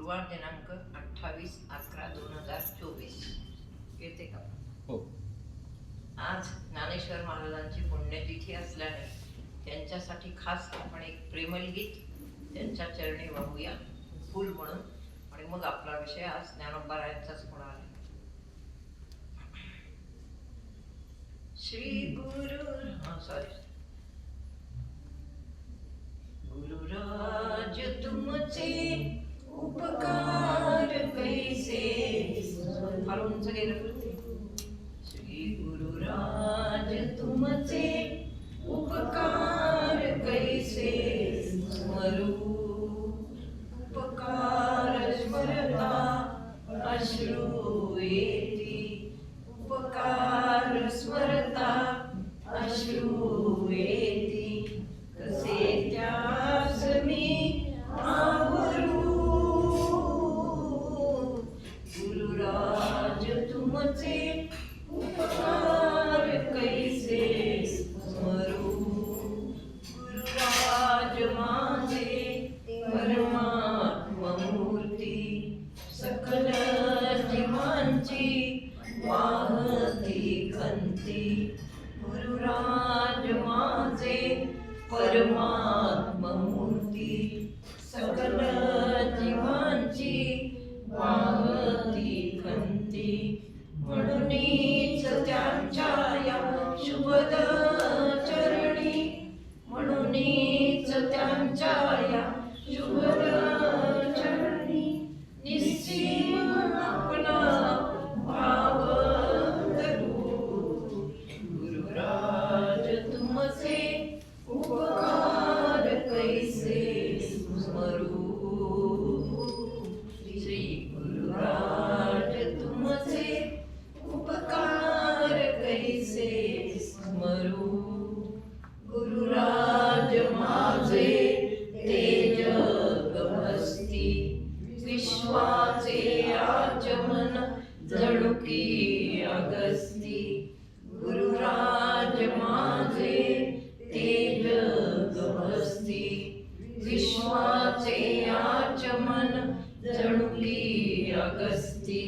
गुरुवार दिनांक 28/11/2024 येते का? हो. आज ज्ञानेश्वर महाराजांची पुण्यतिथी असल्याने त्यांच्यासाठी खास आपण एक प्रेमल गीत त्यांच्या चरणी वाहूया फूल म्हणून, आणि मग आपला विषय आज ज्ञानोबारायांचाच होणार आहे. श्री गुरुराज तुमचे उपकार कैसे, फार उंच गेलं. श्री गुरुराज तुमचे उपकार कैसे स्मरू, उपकार स्मरता अश्रू येती, उपकार स्मरता अश्रू येती, कसे त्यास मी आवरू. गुरुराज तुमचे उपकार कैसे स्मरू, गुरुराज माझे परमात्मा मूर्ती, सकल जीवांची वाहती खंती. गुरुराज माझे परमात्मा मूर्ती, सकल जीवांची वाहती खंती. म्हणूनच त्यांच्या या शुभद चरणी, म्हणूनच त्यांच्या या शुभद चरणी निश्चिम आपला भाव करू. गुरुराज तुमचे उपकार कैसे स्मरू, श्री गुरुराज तुमचे उपकार कैसे स्मरू. गुरुराज माझे तेज गभस्ती, विश्वाचे आचमन जणू की अगस्ती. गुरुराज माझे तेज गभस्ती, विश्वाचे आचमन जणू की अगस्ती.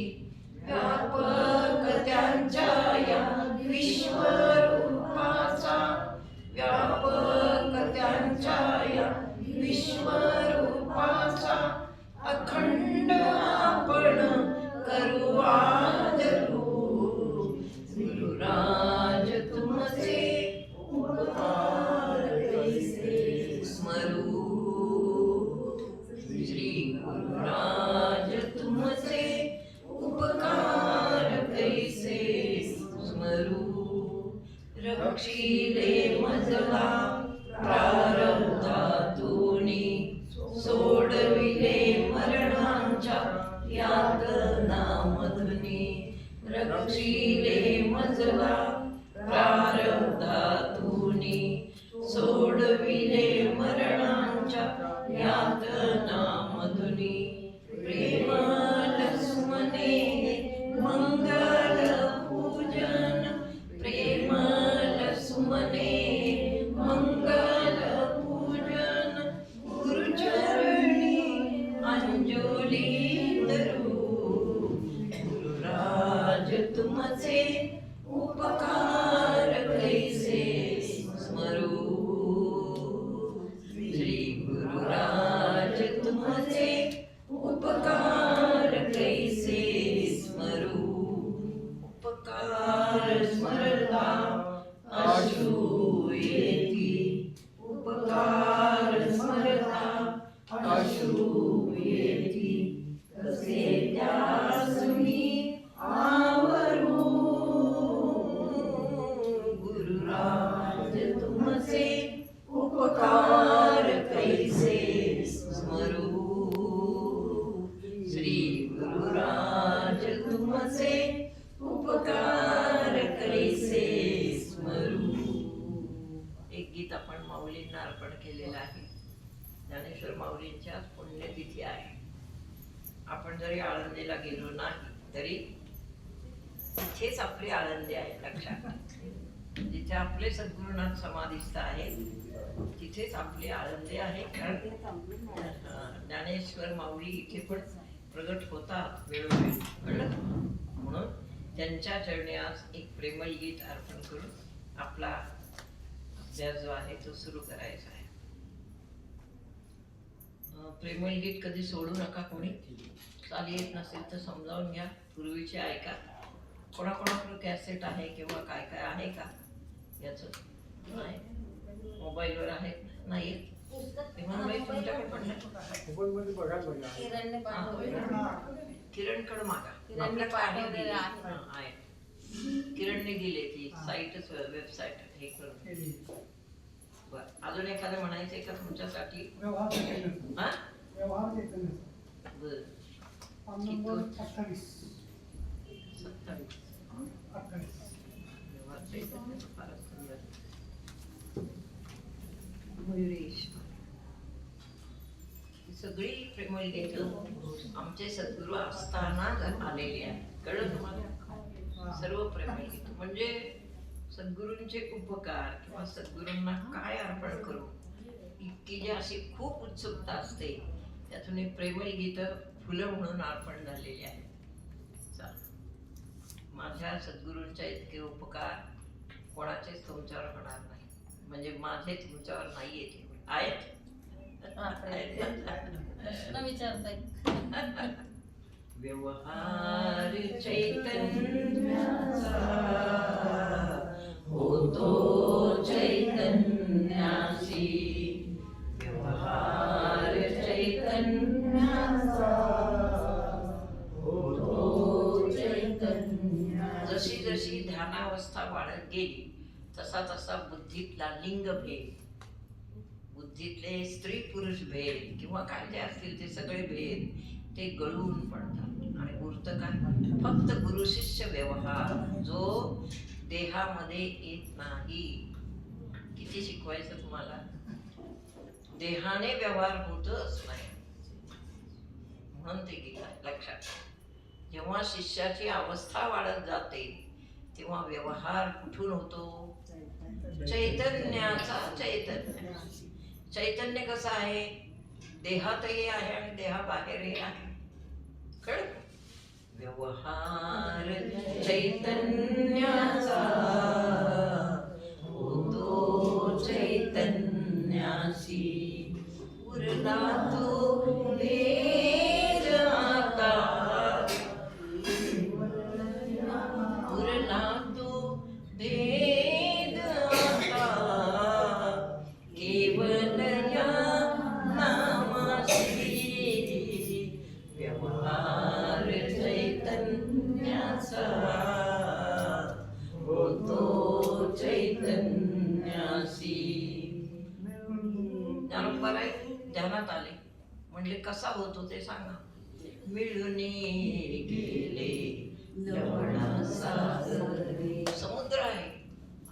व्यापक त्यांच्या या विश्वरूपाचा, व्यापक त्यांच्या या विश्वरूपाचा अखंड आपण करू आदरू. गुरुराज तुमचे उपकार कैसे स्मरू, श्री गुरुराज तुमचे उपकार कैसे स्मरू. रक्षिले मजला प्रारब्धातूनी, सोडविले मरणांच्या यातनामधुनी. रक्षिले मजला प्रारब्धातूनी, सोडविले मरणांच्या यातनामधुनी. प्रेमल सुमने मंगल पूजन, प्रेमल सुमने मंगल पूजन. गुरुचरणी अंजली धरू. गुरुराज तुमचे उपकार कैसे स्मरू, श्री गुरुराज तुमचे उपकार कैसे स्मरू. उपकार स्मरता अश्रू येती, उपकार स्मरता अश्रू येती, कसे त्यास मी आवरू. गुरुराज तुमचे उपकार कैसे स्मरू, श्री गुरुराज तुमचे उपकार कैसे स्मरू. एक गीत आपण माऊलींना अर्पण केलेलं आहे. ज्ञानेश्वर माऊलींच्या पुण्यतिथी आहे. आपण जरी आळंदीला गेलो नाही तरी तिथेच आपली आळंदी आहे, लक्षात. जिथे आपले सद्गुरुनाथ समाधिस्थ आहेत तिथेच आपली आनंदी आहे. कारण ज्ञानेश्वर माऊली इथे पण प्रगट होतात वेळोवेळी, कळलं. म्हणून त्यांच्या चरणी आज एक प्रेमळ गीत अर्पण करून आपला अभ्यास जो आहे तो सुरू करायचा आहे. प्रेमळ गीत कधी सोडू नका. कोणी चाली येत नसेल तर समजावून घ्या, पूर्वीचे ऐका. कोणाकोणाकडे कॅसेट आहे किंवा काय काय आहे का याचं? नाही, मोबाईलवर आहे नाही. तुमच्याकडे पण किरणकडे मागा, किरणने दिले ती साईटच, वेबसाईट हे करून. बरं, अजून एखादं म्हणायचंय का तुमच्यासाठी? हा बरं, 27 फारच सुंदर. सगळी प्रेमळ गीत आमचे सद्गुरू असताना आलेली आहे, कळलं तुम्हाला. सर्व प्रेमळ गीत म्हणजे सद्गुरूंचे उपकार किंवा सद्गुरूंना काय अर्पण करू इतकी जी अशी खूप उत्सुकता असते, त्यातून एक प्रेमळ गीत फुलं म्हणून अर्पण झालेली आहे. माझ्या सद्गुरूंच्या इतके उपकार कोणाचेच तुमच्यावर होणार नाही, म्हणजे माझे तुमच्यावर नाही येते आहेत. व्यवहार चैतन्याचा होतो चैतन्यासी, व्यवहार चैतन्याचा होतो चैतन्य. जशी जशी ध्यानावस्था वाढत गेली तसा तसा बुद्धीतला लिंगभेद, बुद्धीतले स्त्री पुरुष भेद किंवा काय जे असतील ते सगळे भेद ते गळून पडतात आणि उरतं काय? फक्त गुरु शिष्य व्यवहार जो देहामध्ये येत नाही. किती शिकवायचं तुम्हाला? देहाने व्यवहार होतच नाही, म्हणून ते गीता लक्षात. जेव्हा शिष्याची अवस्था वाढत जाते तेव्हा व्यवहार कुठून होतो? चैतन्याचा. चैतन्य, चैतन्य कसं आहे? देहातही आहे आणि देहाबाहेरही आहे, कळ. व्यवहार चैतन्याचा होतो चैतन्यासी, उरला तो भेद आता, उरला तो भेद आता, केवल या नामासी. व्यवहार चैतन्याचा होतो चैतन्यासी. ज्ञानोबा ध्यानात आले म्हणजे कसा होतो ते सांगा. मिळून गेले लवणासागरी. समुद्र आहे,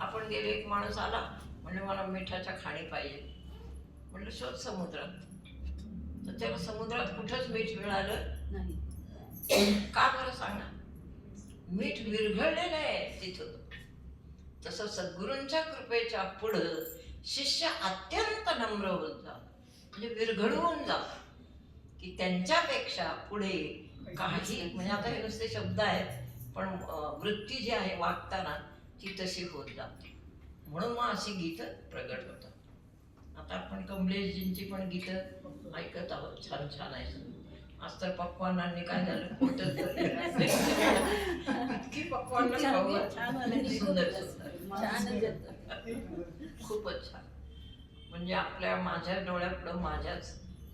आपण गेले, एक माणूस आला म्हणजे मला मिठाच्या खाणी पाहिजे, म्हणलं शोध समुद्रात. तर त्याला समुद्रात कुठंच मीठ मिळालं नाही. का बरं सांगा? मीठ विरघळलेलं आहे तिथं. तसं सद्गुरूंच्या कृपेच्या पुढं शिष्य अत्यंत नम्र होत जात, म्हणजे विरघळून जात की त्यांच्यापेक्षा पुढे काही, म्हणजे आता हे नुसते शब्द आहेत पण वृत्ती जी आहे वागताना ती तशी होत जाते. म्हणून मग अशी गीतं प्रगट होतात. आता आपण कमलेशजींची पण गीतं ऐकत आहोत, छान छान आहे. आज तर पक्वानांनी काय झालं, पोटच इतकी पक्वान सुंदर सुंदर, खूपच छान. म्हणजे आपल्या माझ्या डोळ्यापुढं माझ्याच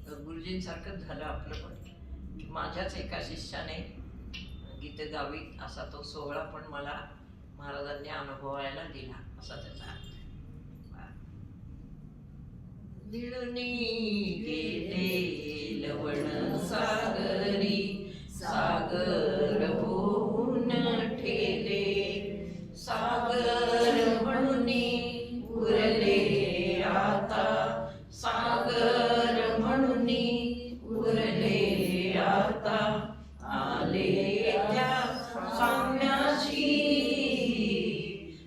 गुरुजींसारखंच झालं आपलं पण, की माझ्याच एका शिष्याने गीतं गावीत असा तो सोहळा पण मला महाराजांनी अनुभवायला दिला, असा त्याचा अर्थ. दिळुनी गेले लवण सागरी, सागर होऊन ठेले, सागर म्हणून उरले आता, सागर म्हणून उरले आता, आले त्या साम्याशी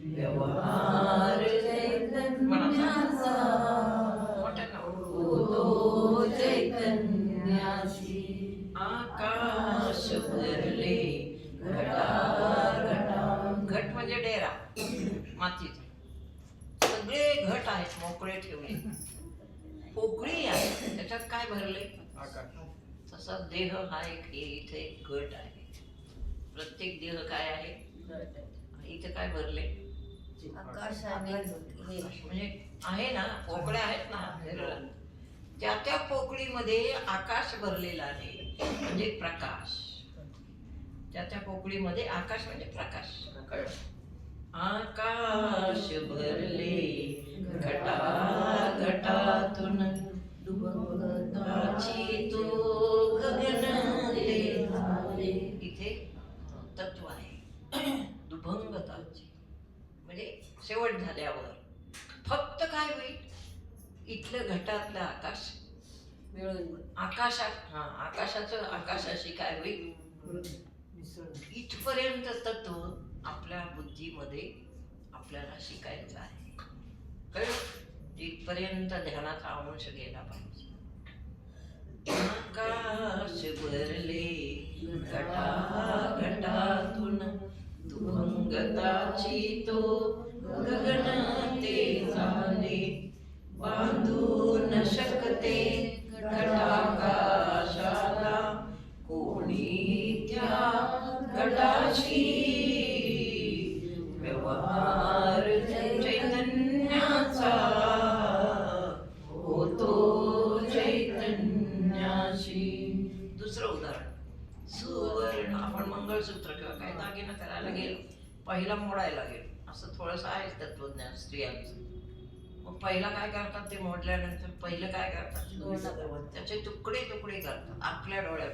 व्यवहार आकाश भरले घटा घट म्हणजे डेरा मातीचा. सगळे घट आहेत मोकळे ठेवले. पोकळी आहे त्याच्यात काय भरले तसा देह हा एक इथे एक घट आहे. प्रत्येक देह काय आहे इथे काय भरले आकाश म्हणजे आहे ना पोकळ्या आहेत ना. त्या त्या पोकळीमध्ये आकाश भरलेला आहे म्हणजे प्रकाश. त्या त्या पोकळीमध्ये आकाश म्हणजे प्रकाश. आकाश भरले घटा घटातून दुभंगताची तो गगन ते झाले. इथे तत्व आहे दुभंगताची म्हणजे शेवट झाल्यावर फक्त काय होईल इथलं घटातलं आकाश आकाशात आकाशाचं आकाशाशी काय होईल इथपर्यंत तत्व आपल्या बुद्धीमध्ये आपल्याला शिकायचं आहे. कळलं इथपर्यंत ध्यानाचा अंश गेला पाहिजे. आकाश भरले घटा घटातून दुभंगताची तो गगन ते झाले. बांधू न शकते घटाकाशाला कोणी त्या घटाशी व्यवहार चैतन्याचा होतो चैतन्याशी. दुसरं उदाहरण सुवर्ण. आपण मंगळसूत्र किंवा काही दागिना करायला गेलो पहिला मोडायला गेलो असं थोडंसं आहे तत्वज्ञान स्त्रियांचं. मग पहिला काय करतात ते मोडल्यानंतर पहिलं काय करतात त्याचे तुकडे तुकडे करतात आपल्या डोळ्यात.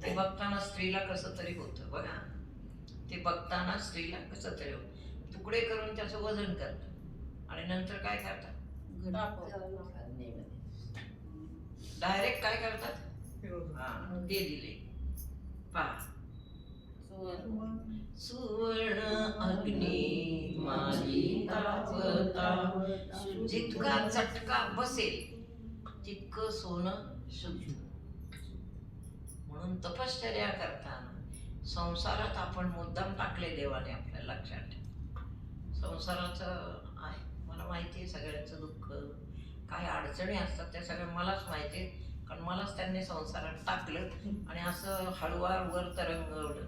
ते बघताना स्त्रीला कसं तरी होतं बघा. ते बघताना स्त्रीला कसं तरी होतं. तुकडे करून त्याचं वजन करतात आणि नंतर काय करतात डायरेक्ट काय करतात ते दिले. पहा सुवर्ण अग्नी माझी तापता. जितका चटका बसेल तितकं सोनं शुद्ध. म्हणून तपश्चर्या करताना संसारात आपण मुद्दाम टाकले देवाने आपल्याला लक्षात ठेव. संसाराचं आहे मला माहिती आहे सगळ्यांचं दुःख काय अडचणी असतात त्या सगळ्या मलाच माहिती आहे कारण मलाच त्यांनी संसारात टाकलं आणि असं हळूवार वर तरंगवलं.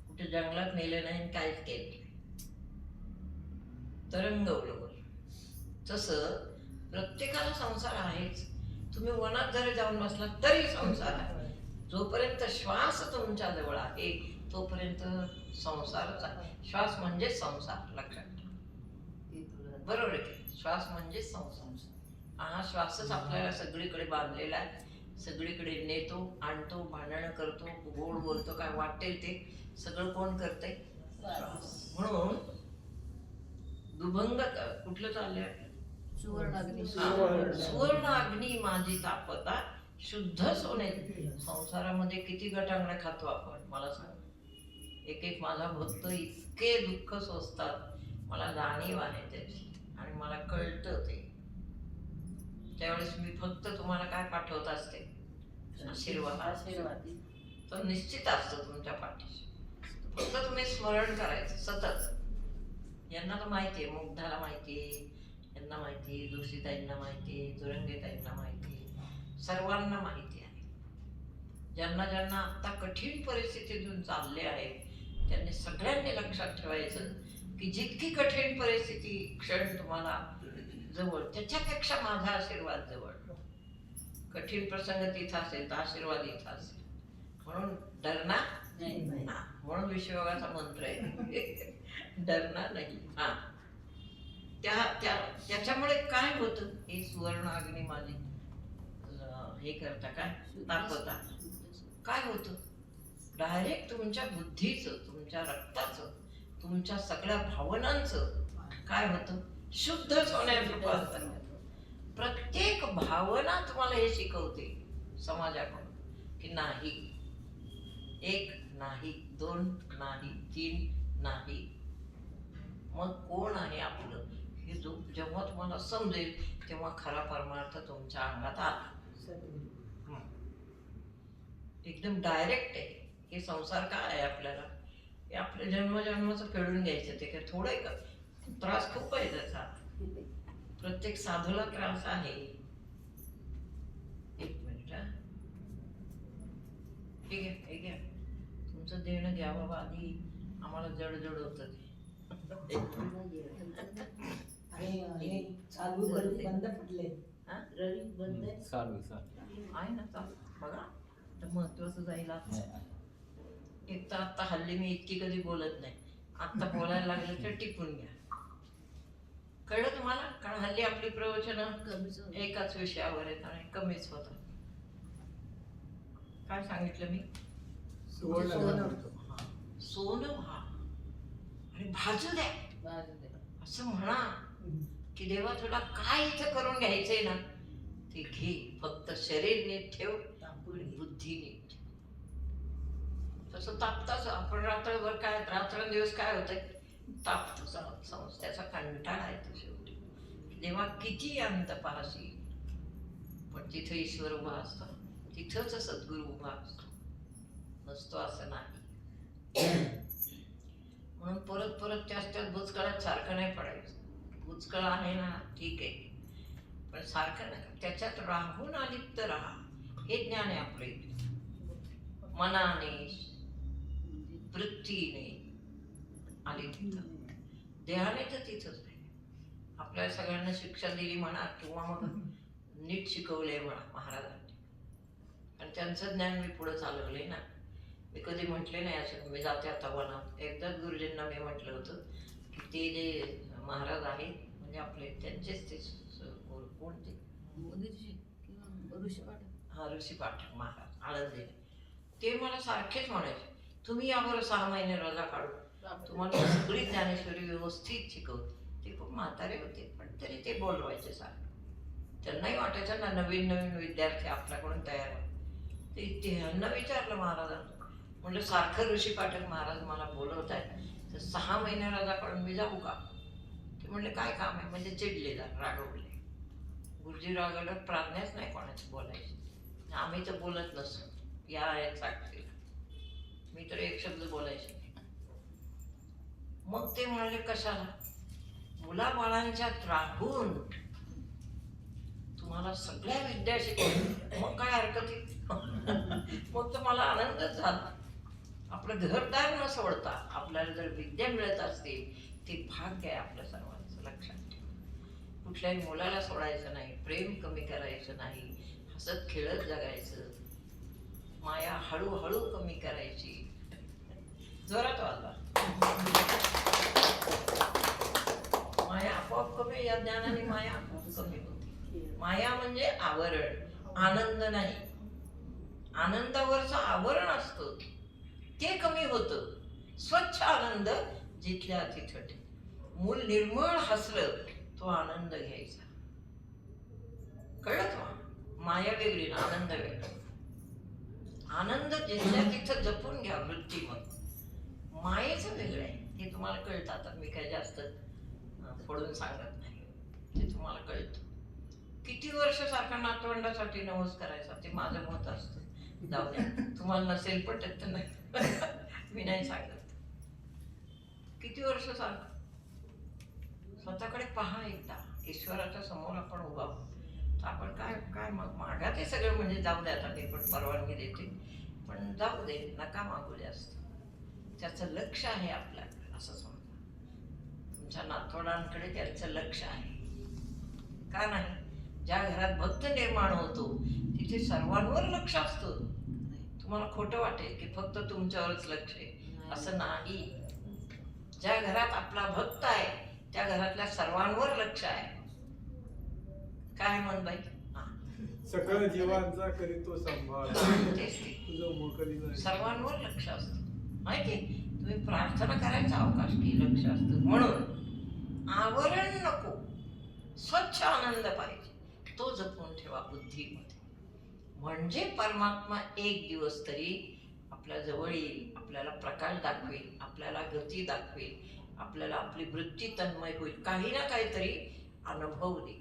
कुठे जंगलात नेलं नाही काहीच केलं तरंगवलं वर. तसं प्रत्येकाला संसार आहेच. तुम्ही वनात जरी जाऊन बसला तरी संसार आहे. जोपर्यंत श्वास तुमच्या जवळ आहे तोपर्यंत संसारच आहे. श्वास म्हणजे संसार लक्षात ठेवा. बरोबर आहे. श्वास म्हणजे संसार. हा श्वासच आपल्याला सगळीकडे बांधलेला आहे. सगळीकडे नेतो आणतो भांडणं करतो गोड बोलतो काय वाटेल ते सगळं कोण करतंय श्वास. म्हणून दुभंग कुठलं चाललंय सुवर्ण अग्नी माझी तापता शुद्ध सोने. संसारामध्ये किती गटांगणे खातो आपण मला सांग. एक एक माझा भक्त इतके दुःख सोसतात मला जाणीव आहे त्याची आणि मला कळतं ते. त्यावेळेस मी फक्त तुम्हाला काय पाठवत असते आशीर्वाद. तो निश्चित असतो तुमच्या पाठीशी. फक्त तुम्ही स्मरण करायचं सतत. यांना तर माहितीये मुग्धाला माहितीये यांना माहिती जोशीताईंना माहिती तुरंगेताईंना माहिती सर्वांना माहिती आहे. ज्यांना ज्यांना आता कठीण परिस्थितीतून चालले आहेत त्यांनी सगळ्यांनी लक्षात ठेवायचं की जितकी कठीण परिस्थिती क्षण तुम्हाला जवळ त्याच्यापेक्षा माझा आशीर्वाद जवळ. कठीण प्रसंग तिथं असेल तर आशीर्वाद इथं असेल. म्हणून डरना नाही. म्हणून विश्वयोगाचा मंत्र आहे डरना नाही. त्याच्यामुळे काय होतं हे सुवर्ण अग्नी माझी हे करता काय तापता काय होतं डायरेक्ट तुमच्या बुद्धीचं तुमच्या रक्ताचं तुमच्या सगळ्या भावनांचं काय होतं शुद्ध सोन्यात रूपांतर. प्रत्येक भावना तुम्हाला हे शिकवते समाजाकडून की नाही एक नाही दोन नाही तीन नाही. मग कोण आहे आपलं हे जेव्हा तुम्हाला समजेल तेव्हा खरा परमार्थ तुमच्या अंगात आला. एकदम डायरेक्ट आहे. हे संसार काय आहे आपल्याला, हे आपल्या जन्मजन्माचं फेडून घ्यायचं. ते काय थोडं आहे का? त्रास खूप आहे त्याचा. प्रत्येक साधूला त्रास आहे. एक मिनिट हा. हे घ्या, हे घ्या. तुमचं देणं घ्या बाबा. आधी आम्हाला जड होतं ते. आणि चालू बंद पडले. हा? चालू आहे ना चालू. बघा तर महत्वाचं जाईल आता. एक तर आता हल्ली मी इतकी कधी बोलत नाही. आता बोलायला लागलं तर टिपून घ्या. कळलं तुम्हाला? कारण हल्ली आपली प्रवचनं एकाच विषयावर आहेत आणि कमीच होतात. काय सांगितलं मी? सोनं व्हा आणि भाजू द्या. असं म्हणा की देवा तुला काय इथं करून घ्यायचंय ना ते घे. फक्त शरीर नीट ठेव आणि बुद्धी नीट ठेव. तसं तापताच आपण रात्रभर काय रात्रंदिवस काय होतंय तापतोच. त्याचा कंटाळा येतो शेवटी. देवा किती अंत पाहशी, पण तिथे ईश्वर उभा असतो. तिथंच सद्गुरू उभा असतो. नसतो असं नाही. म्हणून परत परत त्याच भूतकाळात सारखं नाही पडायचं. भूतकाळ आहे ना ठीक आहे, पण सारखं नका. त्याच्यात राहून अलिप्त राहा. हे ज्ञान आहे आपलं इथे. मनाने वृत्तीने अलिप्त, देहाने तर तिथंच नाही. आपल्याला सगळ्यांना शिक्षा दिली म्हणा किंवा मग नीट शिकवले म्हणा महाराजांनी. आणि त्यांचं ज्ञान मी पुढं चालवले ना. मी कधी म्हटले नाही असं मी जाते आता वनात. एकदाच गुरुजींना मी म्हटलं होतं की ते जे महाराज आहेत म्हणजे आपले त्यांचेच ते कोणते ऋषी पाठक महाराज आळंदीने, ते मला सारखेच म्हणायचे तुम्ही यावर 6 महिने रजा काढू, तुम्हाला सगळी ज्ञानेश्वरी व्यवस्थित शिकवते. ते खूप म्हातारे होते पण तरी ते बोलवायचे सारखे. त्यांनाही वाटायचं ना नवीन विद्यार्थी आपल्याकडून तयार व्हावे. ते ह्यांना विचारलं महाराजांना, म्हणलं सारखं ऋषी पाठक महाराज मला बोलवत आहे तर 6 महिने रजा काढून मी जाऊ का? ते म्हणले काय काम आहे? म्हणजे चिडले, रागवले. गुरुजी रागवल्यावर प्राज्ञाच नाही कोणाची बोलायची. आम्ही तर बोलत नसतो. या आहेत साक्षीला. मी तर एक शब्द बोलायचे नाही. मग ते म्हणाले कशाला? मुलाबाळांच्यात राहून तुम्हाला सगळ्या विद्या शिकवल्या, मग काय हरकत आहे? मग तर मला आनंदच झाला. आपलं घरदार न सोडता आपल्याला जर विद्या मिळत असतील ते भाग्य आहे आपल्या सर्वांचं. लक्षात ठेवा. कुठल्याही मुलाला सोडायचं नाही, प्रेम कमी करायचं नाही, हसत खेळत जगायचं, माया हळूहळू कमी करायची. जोरात वाजवा. माया आपोआप कमी, या ज्ञानाने माया आपोआप कमी होती. माया म्हणजे आवरण, आनंद नाही. आनंदावरचं आवरण असतं ते कमी होतं. स्वच्छ आनंद जिथल्या तिथं ठेव. मूल निर्मळ हसलं तो आनंद घ्यायचा. कळत मग? माया वेगळी ना आनंद वेगळा. आनंद जिथल्या तिथं जपून घ्या वृत्तीमध्ये. मायेचं वेगळं आहे, हे तुम्हाला कळतं. आता मी काय जास्त फोडून सांगत नाही, ते तुम्हाला कळतं. किती वर्ष सारखा नातवंडासाठी नवस करायचा ते माझं मत असतं. जाऊ द्या, तुम्हाला नसेल पटत तर नाही. मी नाही सांगत. किती वर्ष सारखं स्वतःकडे पहा एकदा. ईश्वराच्या समोर आपण उभा तर आपण काय काय मग मागा ते सगळं. म्हणजे जाऊ दे, आता मी पण परवानगी देते, पण जाऊ दे, नका मागू जास्त. त्याचं लक्ष आहे आपल्याकडे असं समजा. तुमच्या नातवंडांकडे त्यांचं लक्ष आहे का नाही? ज्या घरात भक्त निर्माण होतो तिथे सर्वांवर लक्ष असतं. तुम्हाला खोटं वाटेल की फक्त तुमच्यावरच लक्ष आहे, असं नाही. ज्या घरात आपला भक्त आहे त्या घरातल्या सर्वांवर लक्ष आहे. काय म्हण बाई? सकळ जीवांचा करीतो सांभाळ, तेच ते. तुझं मोकळी नाही. सर्वांवर लक्ष असतं माहिती. तुम्ही प्रार्थना करायचा अवकाश की लक्ष असतं. म्हणून आवरण नको, स्वच्छ आनंद पाहिजे. तो जपून ठेवा बुद्धीमध्ये. म्हणजे परमात्मा एक दिवस तरी आपल्या जवळ येईल, आपल्याला प्रकाश दाखवेल, आपल्याला गती दाखवेल, आपल्याला आपली वृत्ती तन्मय होईल, काही ना काहीतरी अनुभव देईल.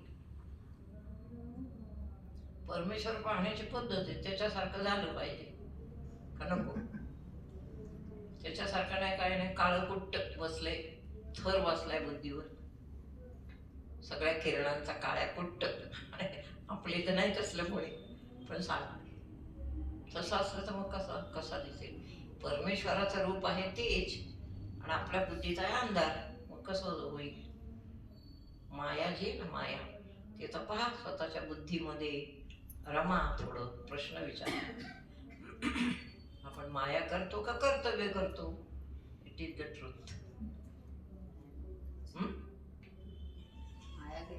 परमेश्वर पाहण्याची पद्धत आहे, त्याच्यासारखं झालं पाहिजे. का नको? त्याच्यासारखं नाही, काय नाही, काळं कुट्ट बसले, थर बसलाय बुद्धीवर, सगळ्या किरणांचा काळ्या कुट्ट. आपले तर नाही तसलं कोणी, पण सांग तसं असलं तर मग कसा दिसेल? परमेश्वराचं रूप आहे तेज आणि आपल्या बुद्धीचा आहे अंधार, मग कसं होईल? माया जी ना माया, त्याचा पहा स्वतःच्या बुद्धीमध्ये रमा, थोडं प्रश्न विचार. आपण माया करतो का कर्तव्य करतो? It is the truth.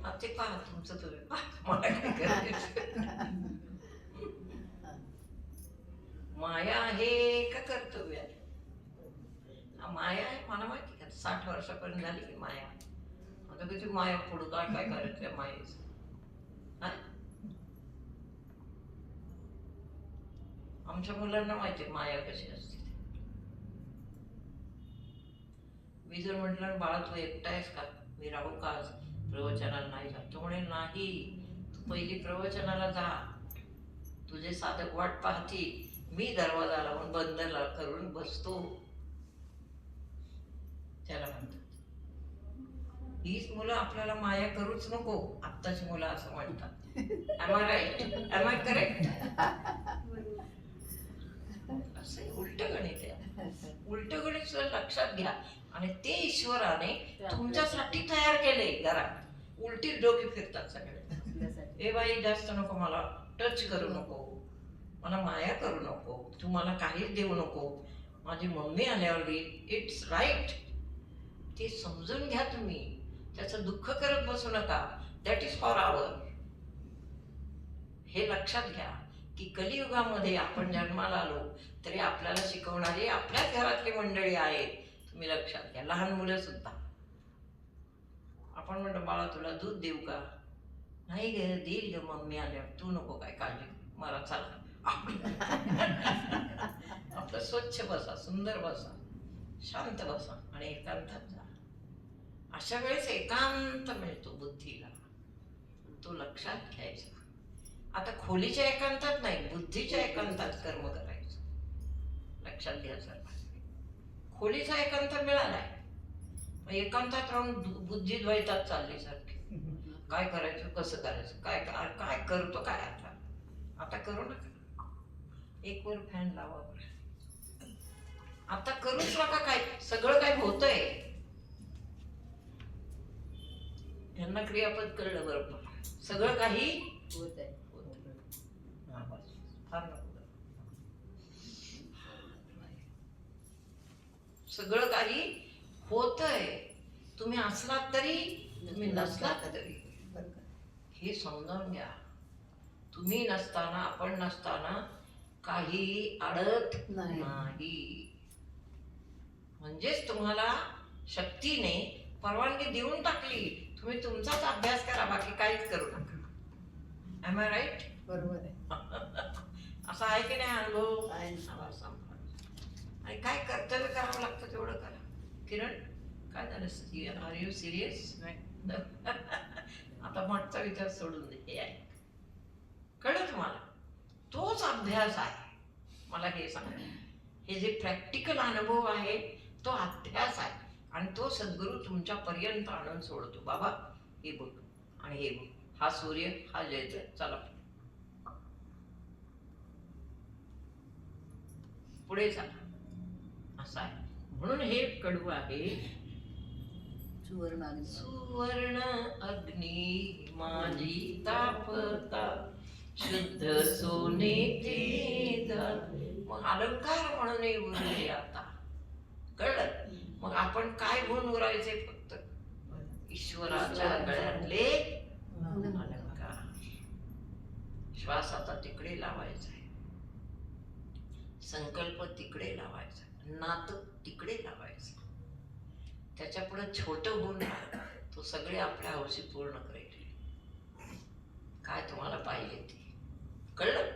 हा ते पहा, तुमचं तुम्ही पहा, मला काय करायचं. माया आहे का कर्तव्य आहे? माया आहे, मला माहिती का 60 वर्षापर्यंत झाली की माया. आता किती माया पुढं काय करायचं मायेच. आमच्या मुलांना माहिती माया कशी असते. मी जर म्हटलं बाळा तू एकटा आहेस का, मी राहू का आज प्रवचनाला नाही जात? तो म्हणे नाही, तू पहिली प्रवचनाला जा, तुझे साधक वाट पाहतील, मी दरवाजा लावून बंद करून बसतो. त्याला म्हणतात हीच मुलं आपल्याला माया करूच नको, आत्ताची मुलं असं म्हणतात. Am I right? Am I correct? असं उलट गणित आहे. उलट गणित सुद्धा लक्षात घ्या. आणि ते ईश्वराने तुमच्यासाठी तयार केले घरात. उलटीच डोके फिरतात सगळे. ए बाई जास्त नको, मला टच करू नको, मला माया करू नको, तू मला काहीच देऊ नको, माझी मम्मी आल्यावर इट्स राईट. ते समजून घ्या तुम्ही, त्याचं दुःख करत बसू नका. दॅट इज फॉर आवर. हे लक्षात घ्या की कलियुगामध्ये आपण जन्माला आलो तरी आपल्याला शिकवणारी आपल्याच घरातली मंडळी आहेत. तुम्ही लक्षात घ्या, लहान मुलं सुद्धा. आपण म्हणतो बाळा तुला दूध देऊ का? नाही ग, देईल ग मम्मी आल्यावर, तू नको काय काळजी, मला चाल. आपलं स्वच्छ बसा, सुंदर बसा, शांत बसा आणि एकांतात जा. अशा वेळेस एकांत मिळतो बुद्धीला, तो लक्षात घ्यायचा. आता खोलीच्या एकांतात नाही, बुद्धीच्या एकांतात कर्म करायचं. लक्षात घ्या सर, खोलीचा एकांत मिळालाय, एकांतात राहून बुद्धी द्वैतात चालली सारखी. काय करायचं, कसं करायचं, काय काय करतो काय आता करू नका. एक वर फॅन लावा बरं. आता करूच नका काय, सगळं काय होतंय. यांना क्रियापद कळलं बरोबर, सगळं काही होत आहे. फार नको, सगळं काही होतंय. तुम्ही असलात तरी, तुम्ही नसलात तरी, हे समजावून घ्या. तुम्ही नसताना, आपण नसताना काही अडत नाही. म्हणजेच तुम्हाला शक्तीने परवानगी देऊन टाकली, तुम्ही तुमचाच अभ्यास करा, बाकी काहीच करू नका. Am I right? बरोबर आहे. असं आहे की नाही अनुभव? आणि काय कर्तव्य करावं लागतं तेवढं करा. किरण काय झालं, आर यू सिरियस? आता मागचा विचार सोडून दे, हे आहे. कळलं तुम्हाला? तोच अभ्यास आहे. मला हे सांगा, हे जे प्रॅक्टिकल अनुभव आहे तो अभ्यास आहे, आणि तो सद्गुरू तुमच्या पर्यंत आणून सोडतो. बाबा हे बघ आणि हे बघ, हा सूर्य, हा जयते, चला पुढे चला, असं आहे. म्हणून हे कडू आहे. सुवर्ण अग्नी माझी तापता, शुद्ध सोने ते मग अलंकार म्हणून उरले आता. कळलं? मग आपण काय गुण उरायचे? फक्त ईश्वराच्या गळ्यातले अलंकार. श्वास आता तिकडे लावायचा आहे, संकल्प तिकडे लावायचा, नात तिकडे लावायचं. त्याच्या पुढे छोट गुण तो सगळे आपल्या हौशी पूर्ण करेल. काय तुम्हाला पाहिजे ते. कळलं?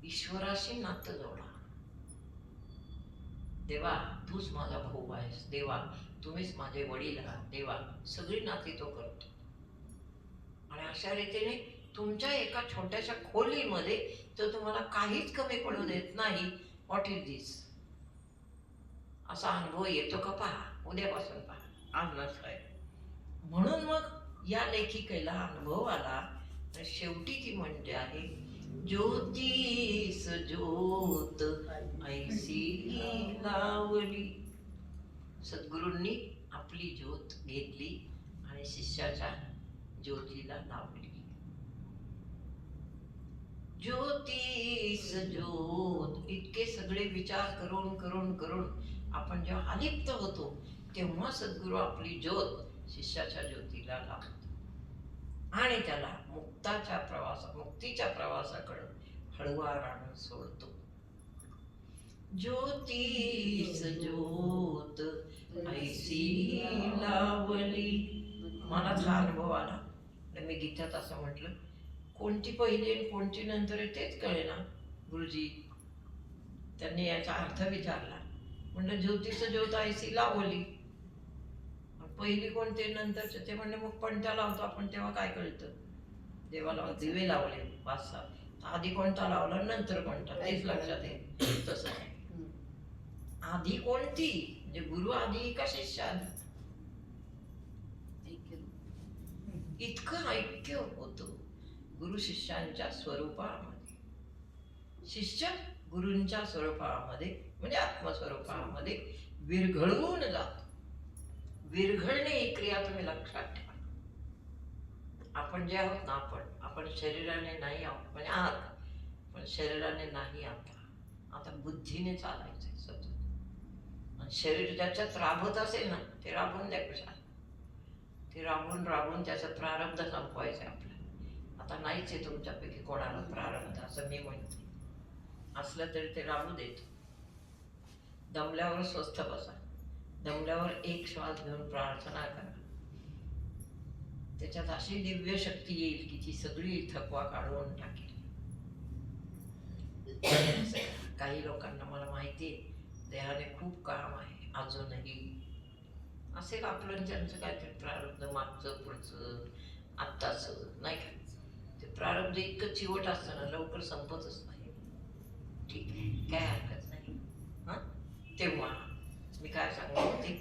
ईश्वराशी नातं जोडा. देवा तूच माझा भाऊ आहेस, देवा तुम्हीच माझे वडील आहात, देवा सगळी नाती तो करतो. आणि अशा रीतीने तुमच्या एका छोट्याशा खोलीमध्ये तो तुम्हाला काहीच कमी पडू देत नाही. व्हॉट इज दिस, असा अनुभव येतो का पहा, उद्यापासून पहा, आज नसतंय. म्हणून मग या लेखिकेला अनुभव आला आणि शेवटी ती म्हणते आहे, ज्योतीस ज्योत ऐसी लावली. सद्गुरूंनी आपली ज्योत घेतली आणि शिष्याच्या ज्योतीला लावली. ज्योतीस ज्योत, इतके सगळे विचार करून करून करून आपण जेव्हा अलिप्त होतो तेव्हा सद्गुरू आपली ज्योत शिष्याच्या ज्योतीला लावतो आणि त्याला मुक्तीच्या प्रवासाकडे हळुवारानं सोडतो. ज्योतीस ज्योत ऐसी लावली. मला हा अनुभव आला आणि मी गीतात असं म्हटलं, कोणती पहिली आणि कोणती नंतर आहे तेच कळेना गुरुजी. त्यांनी याचा अर्थ विचारला, म्हणलं ज्योतीचं ज्योत ऐसी लावली, पहिली कोणते नंतरचे ते म्हणले, मग पणत्या लावतो आपण तेव्हा काय कळतं, देवाला दिवे लावले 5-7, आधी कोणता लावला नंतर कोणता तेच लक्षात येईल. तसं आधी कोणती, म्हणजे गुरु आधी का शिष्य आधी, इतकं ऐक्य होतं गुरु शिष्यांच्या स्वरूपामध्ये. शिष्य गुरूंच्या स्वरूपामध्ये म्हणजे आत्मस्वरूपामध्ये विरघळून जातो. विरघळणे ही क्रिया तुम्ही लक्षात ठेवा. आपण जे आहोत ना, आपण शरीराने नाही आहोत, म्हणजे आहात पण शरीराने नाही आता बुद्धीने चालायचंय सतत. आणि शरीर ज्याच्यात राबत असेल ना, ते राबून द्या कशाला, ते राबून त्याचं प्रारब्ध संपवायचंय आपल्याला. आता नाहीच आहे तुमच्यापैकी कोणाला प्रारब्ध असं मी म्हणते, असलं तरी ते राबू देत. दमल्यावर स्वस्थ बसा, दमल्यावर एक श्वास घेऊन प्रार्थना करा, त्याच्यात अशी दिव्य शक्ती येईल की ती सगळी थकवा काढून टाकेल. काही लोकांना मला माहिती आहे देहाने खूप काम आहे अजूनही, असेल आपलं त्यांचं काहीतरी प्रारब्ध मागचं पुढचं आत्ताचं, नाही का, ते प्रारब्ध इतकं चिवट असतं ना, लवकर संपतच नाही. ठीक आहे, काय हरकत नाही. हा, तेव्हा मी काय सांगत होते,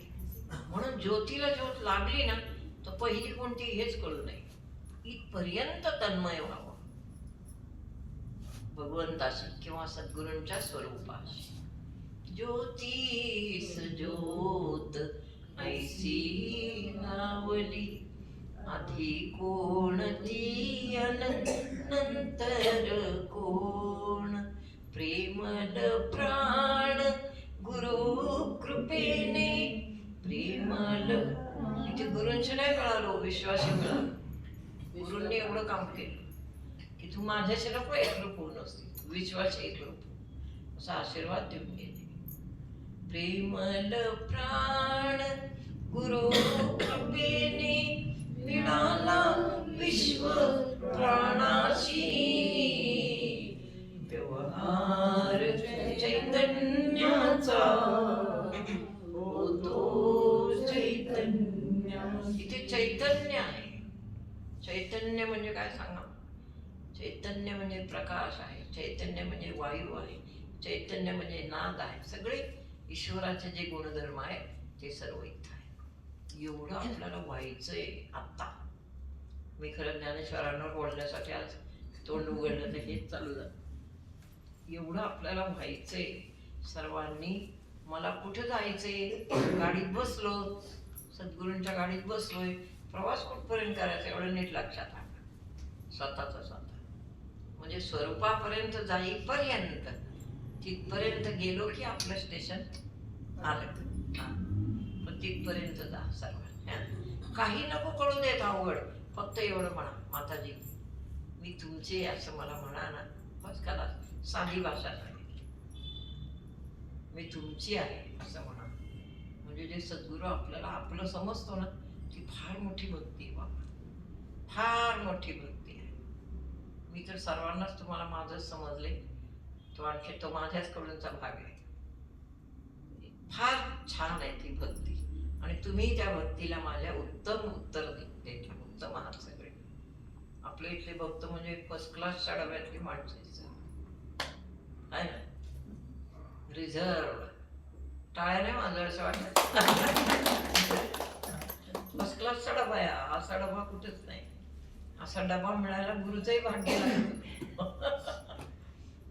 म्हणून ज्योतीला ज्योत लागली ना, तर पहिली कोणती हेच कळू नये, इथपर्यंत तन्मय व्हावं भगवंताशी किंवा सद्गुरूंच्या स्वरूपाशी. ज्योतीस ज्योत ऐसी लावली, आधी कोणती नंतर कोण, प्रेमल प्राण गुरु कृपेने प्रेमल. इथे गुरूंशी नाही मिळालो, विश्वासी मिळालो. गुरूंनी एवढं काम केलं की तू माझ्याशी नको एकरूप होऊन असते, विश्वासी एकरूप असा आशीर्वाद देऊन गेले. प्रेमल प्राण गुरु कृपेने मिळाला विश्व प्राणाशी, व्यवहार चैतन्याचा होतो चैतन्य. इथे चैतन्य आहे. चैतन्य म्हणजे काय सांगा, चैतन्य म्हणजे प्रकाश आहे, चैतन्य म्हणजे वायू आहे, चैतन्य म्हणजे नाद आहे. सगळे ईश्वराचे जे गुणधर्म आहेत ते सर्व इथं आहे. एवढं आपल्याला व्हायचंय. आत्ता मी खरं ज्ञानेश्वरांवर बोलण्यासाठी आज तोंड उघडलं तर हेच चालू झालं. एवढं आपल्याला व्हायचंय सर्वांनी. मला कुठं जायचंय, गाडीत बसलो, सद्गुरूंच्या गाडीत बसलोय, प्रवास कुठपर्यंत करायचा एवढं नीट लक्षात आलं स्वतः. म्हणजे स्वरूपापर्यंत जाईपर्यंत, तिथपर्यंत गेलो की आपलं स्टेशन आलं. पण तिथपर्यंत जा सर्व. काही नको कळू देत अवघड, फक्त एवढं म्हणा, माताजी मी तुमचे असं मला म्हणा ना, बस करा. साधी भाषा सांगितली, मी तुमची आहे असं म्हणा. म्हणजे जे सद्गुरू आपल्याला आपलं समजतो ना, ती फार मोठी भक्ती आहे बाबा, फार मोठी भक्ती आहे. मी तर सर्वांनाच तुम्हाला माझंच समजले, तो आणखी तो माझ्याचकडूनचा भाग आहे. फार छान आहे ती भक्ती आणि तुम्ही त्या भक्तीला माझ्या उत्तम उत्तर देता. उत्तम आहात सगळे. आपले इथले भक्त म्हणजे फर्स्ट क्लासच्या डब्यातली माणसं आहे ना. रिझर्व. टाळ्याने वाजलं असं वाटत. फर्स्ट क्लासचा डबा आहे हा. असा डबा कुठेच नाही. असा डबा मिळायला गुरुचंही भाग्य लागतं.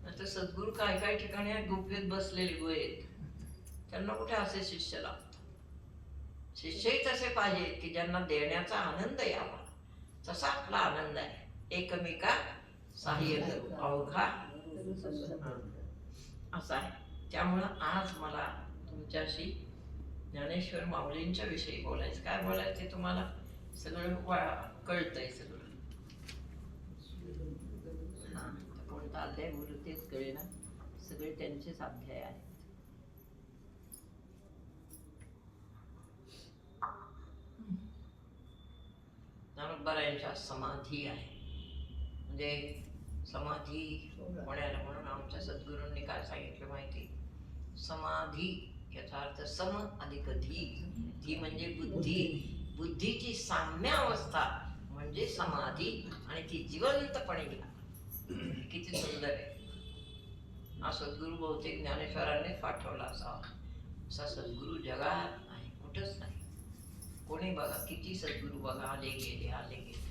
आता सद्गुरू काय काय ठिकाणी गुफेत बसलेले गुहेत, त्यांना कुठे असे शिष्य लागतात. शिष्यही तसे पाहिजेत की ज्यांना देण्याचा आनंद यावा. तसा आपला आनंद आहे. एकमेका सहाय्य करू अवघा असा आहे. त्यामुळं आज मला तुमच्याशी ज्ञानेश्वर माऊलींच्या विषयी बोलायचं. काय बोलायचं तुम्हाला सगळं कळतंय सगळं. हा, कोणता अध्याय बोलू तेच कळेना. सगळे त्यांचेच अध्याय आहेत. ज्ञानोबरायांच्या समाधी आहे. म्हणजे समाधी होण्याला म्हणून आमच्या सद्गुरूंनी काय सांगितलं माहिती? समाधी याचा अर्थ सम अधिक धी. धी म्हणजे बुद्धी. बुद्धीची साम्य अवस्था म्हणजे समाधी. आणि ती जिवंतपणे घ्या. किती सुंदर आहे. हा सद्गुरू बहुतेक ज्ञानेश्वरांनीच पाठवला असावा. असा सद्गुरू जगात नाही, कुठंच नाही. कोणी बघा किती सद्गुरू बघा आले गेले आले गेले.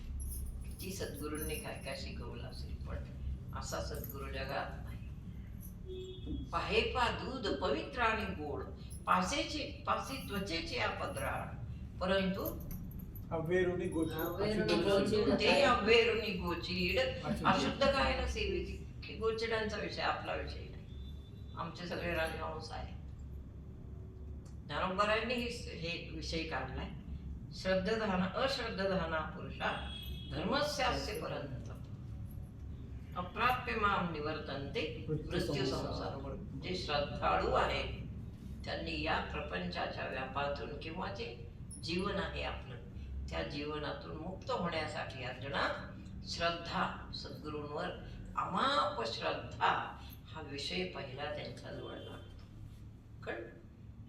किती सद्गुरूंनी काय काय शिकवलं असेल, पण असा सद्गुरू जगात नाही. पाहे पा दूध पवित्र आणि गोड, पासी त्वचेचे अपद्राळ, परंतु अवेरुनी गोचीड. ते अवेरुनी गोचीड. अशुद्ध काय ना सेवेची की गोचिडांचा विषय आपला विषय नाही. आमचे सगळे राजहंस आहे. ज्ञानोबरायांनी हे विषय काढलाय. श्रद्धाधाना अश्रद्धाधाना पुरुषा धर्मस्यास्य परंत अप्राप्य माम निवर्तन्ते मृत्यू संसार. जे श्रद्धाळू आहेत त्यांनी या प्रपंचाच्या व्यापातून किंवा जे जीवन आहे आपलं त्या जीवनातून मुक्त होण्यासाठी अर्जुना श्रद्धा, सद्गुरूंवर अमाप श्रद्धा हा विषय पहिला त्यांच्याजवळ लागतो. कळलं?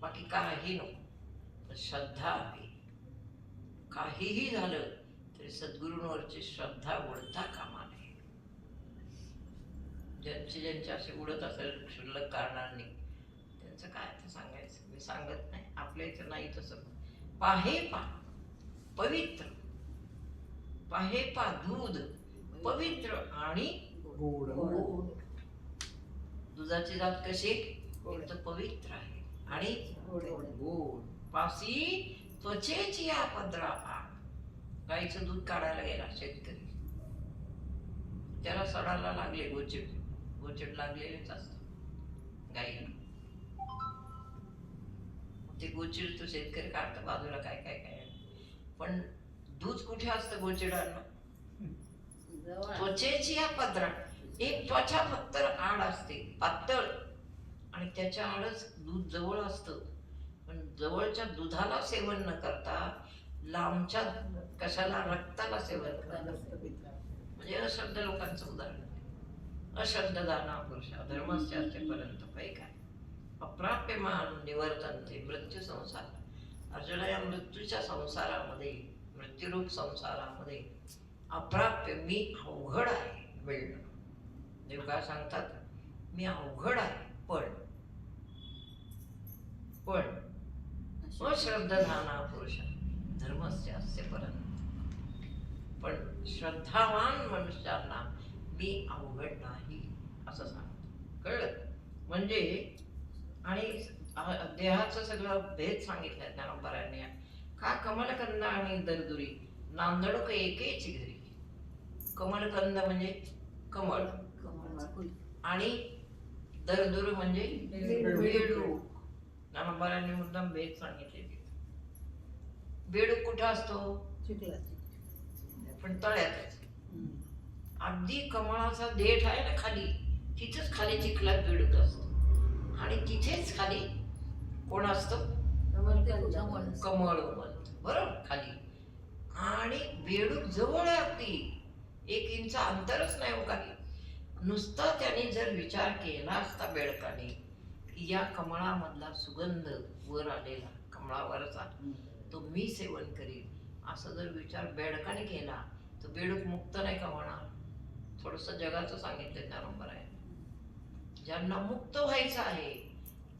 बाकी काही नको, श्रद्धा आहे. काहीही झालं तरी सद्गुरूंवरची श्रद्धा उडता कामा नये. ज्यांचे असे उडत असेल क्षुल्लक कारणांनी त्यांचं काय आता सांगायचं. मी सांगत नाही, आपल्या इथं नाही तसं. पाहे पा पवित्र, पाहे पा दूध पवित्र आणि गोड. दुधाची जात कशी? एक तर पवित्र आहे आणि गोड. पासी त्वचेची अपद्रा. गाईचं दूध काढायला गेला शेतकरी, त्याला सडायला लागले गोचिड. गोचिड लागलेलेच असतं गाईला. ते गोचिड तो शेतकरी काढतो बाजूला. काय काय काय पण दूध कुठे असतं गोचिडांना? त्वचेची अपद्रा. एक त्वचा फक्त आड असते पातळ आणि त्याच्या आडच दूध जवळ असतं. पण जवळच्या दुधाला सेवन न करता लांबच्या कशाला रक्ताला सेवन करतात. म्हणजे अश्रद्ध लोकांचं उदाहरण. अश्रद्धाना पुरुषा धर्मस्यास्य पर्यंत काही काय अप्राप्य मान निवर्तन्ते मृत्यू संसार. अर्जुना या मृत्यूच्या संसारामध्ये, मृत्यूरूप संसारामध्ये अप्राप्य मी अवघड आहे मिळणं. देव काय सांगतात? मी अवघड आहे पण अश्रद्धाना पुरुषा धर्मस्यास्य पर्यंत. पण श्रद्धावान मनुष्यांना मी अवघड नाही असं सांगतो. कळलं? म्हणजे आणि देहाचं सगळं भेद सांगितलंय ज्ञानोबरायांनी. का कमलकंद आणि दरदुरी नांदडक एकेची घरी. कमलकंद म्हणजे कमळ आणि दरदुर म्हणजे बेडूक. ज्ञानोबरायांनी मुद्दाम भेद सांगितले. बेडूक कुठं असतो? पण तळ्यातच. अगदी कमळाचा देठ आहे ना खाली, तिथेच खाली चिखलात बेडूक असतो. आणि तिथेच खाली कोण असतं? कमळ बरोबर खाली. आणि बेडूक जवळ अगदी 1 इंच अंतरच नाही हो काही. नुसता त्याने जर विचार केला असता बेडकाने की या कमळामधला सुगंध वर आलेला कमळावरचा तो मी सेवन करीन, असं जर विचार बेडकाने केला तर बेडूक मुक्त नाही का होणार? थोडंसं जगाचं सांगितलं ज्ञानोबरायांनी. ज्यांना मुक्त व्हायचं आहे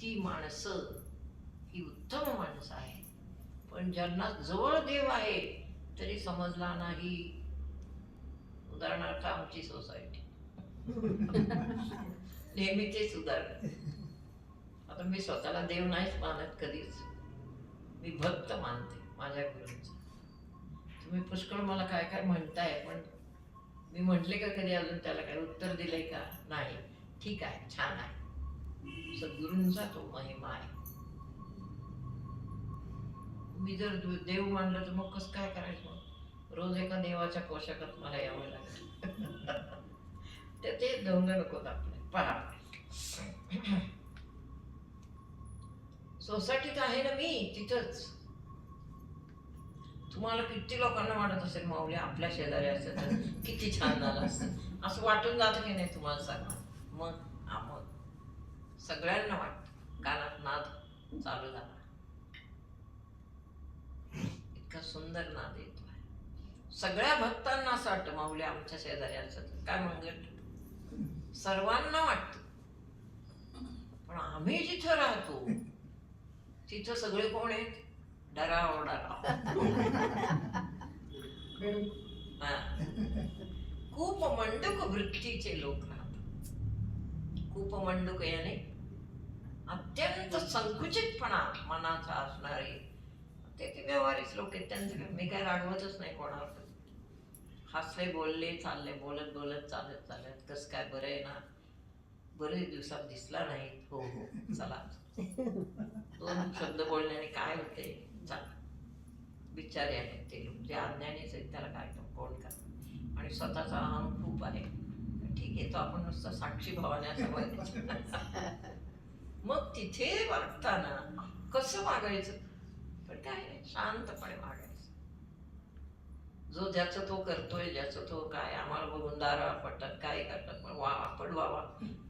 ती माणसं ही उत्तम माणसं आहेत, पण ज्यांना जवळ देव आहे तरी समजला नाही. उदाहरणार्थ आमची सोसायटी नेहमी तेच उदाहरण. आता मी स्वतःला देव नाहीच मानत कधीच, मी भक्त मानते माझ्या गुरूंचा. तुम्ही पुष्कळ मला काय काय म्हणताय, पण मी म्हटले का कधी अजून त्याला काही उत्तर दिलंय का? नाही. ठीक आहे, छान आहे, सद्गुरूंचा तो महिमा आहे. मी जर देव मानलं तर मग कसं काय करायचं? मग रोज एका देवाच्या पोशाखात मला यावं लागेल. ते ढोंग नकोत आपले. पहा, सोसायटीत आहे ना मी, तिथंच. तुम्हाला किती लोकांना वाटत असेल माऊली आपल्या शेजारी असतं तर किती छान झालं असतं, असं वाटून जातं की नाही तुम्हाला सांगा? मग सगळ्यांना वाटतं. कानात नाद चालू झाला, इतका सुंदर नाद येतोय. सगळ्या भक्तांना असं वाटतं माऊली आमच्या शेजारी असतं तर काय मंगल. सर्वांना वाटतं. पण आम्ही जिथं राहतो तिथं सगळे कोण आहेत? डराव डराव. खूप मंडूक वृत्तीचे लोक राहतात. खूप मंडूक याने अत्यंत संकुचितपणा मनाचा असणारे ते व्यवहारिक लोक आहेत. त्यांचं मी काय रागवतच नाही कोणावर. हसले, बोलले, चालले, बोलत बोलत चालत चालत कसं काय बरं आहे ना, बरेच दिवसात दिसला नाही, हो हो चला, 2 शब्द बोलण्याने काय होते, चला. बिचारे आहेत ते लोक, जे अज्ञानीच आहेत त्याला काय कोण करणार. आणि स्वतःचा अहम खूप आहे. ठीक आहे, तो आपण नुसतं साक्षी भावाने असं बघायचं. मग तिथे वागताना कसं वागायचं? पण काय नाही, शांतपणे वागायचं. जो ज्याचं तो करतोय, ज्याचं तो काय, आम्हाला बघून दार आपटतात, काय करतात, पण वा आपण वावा,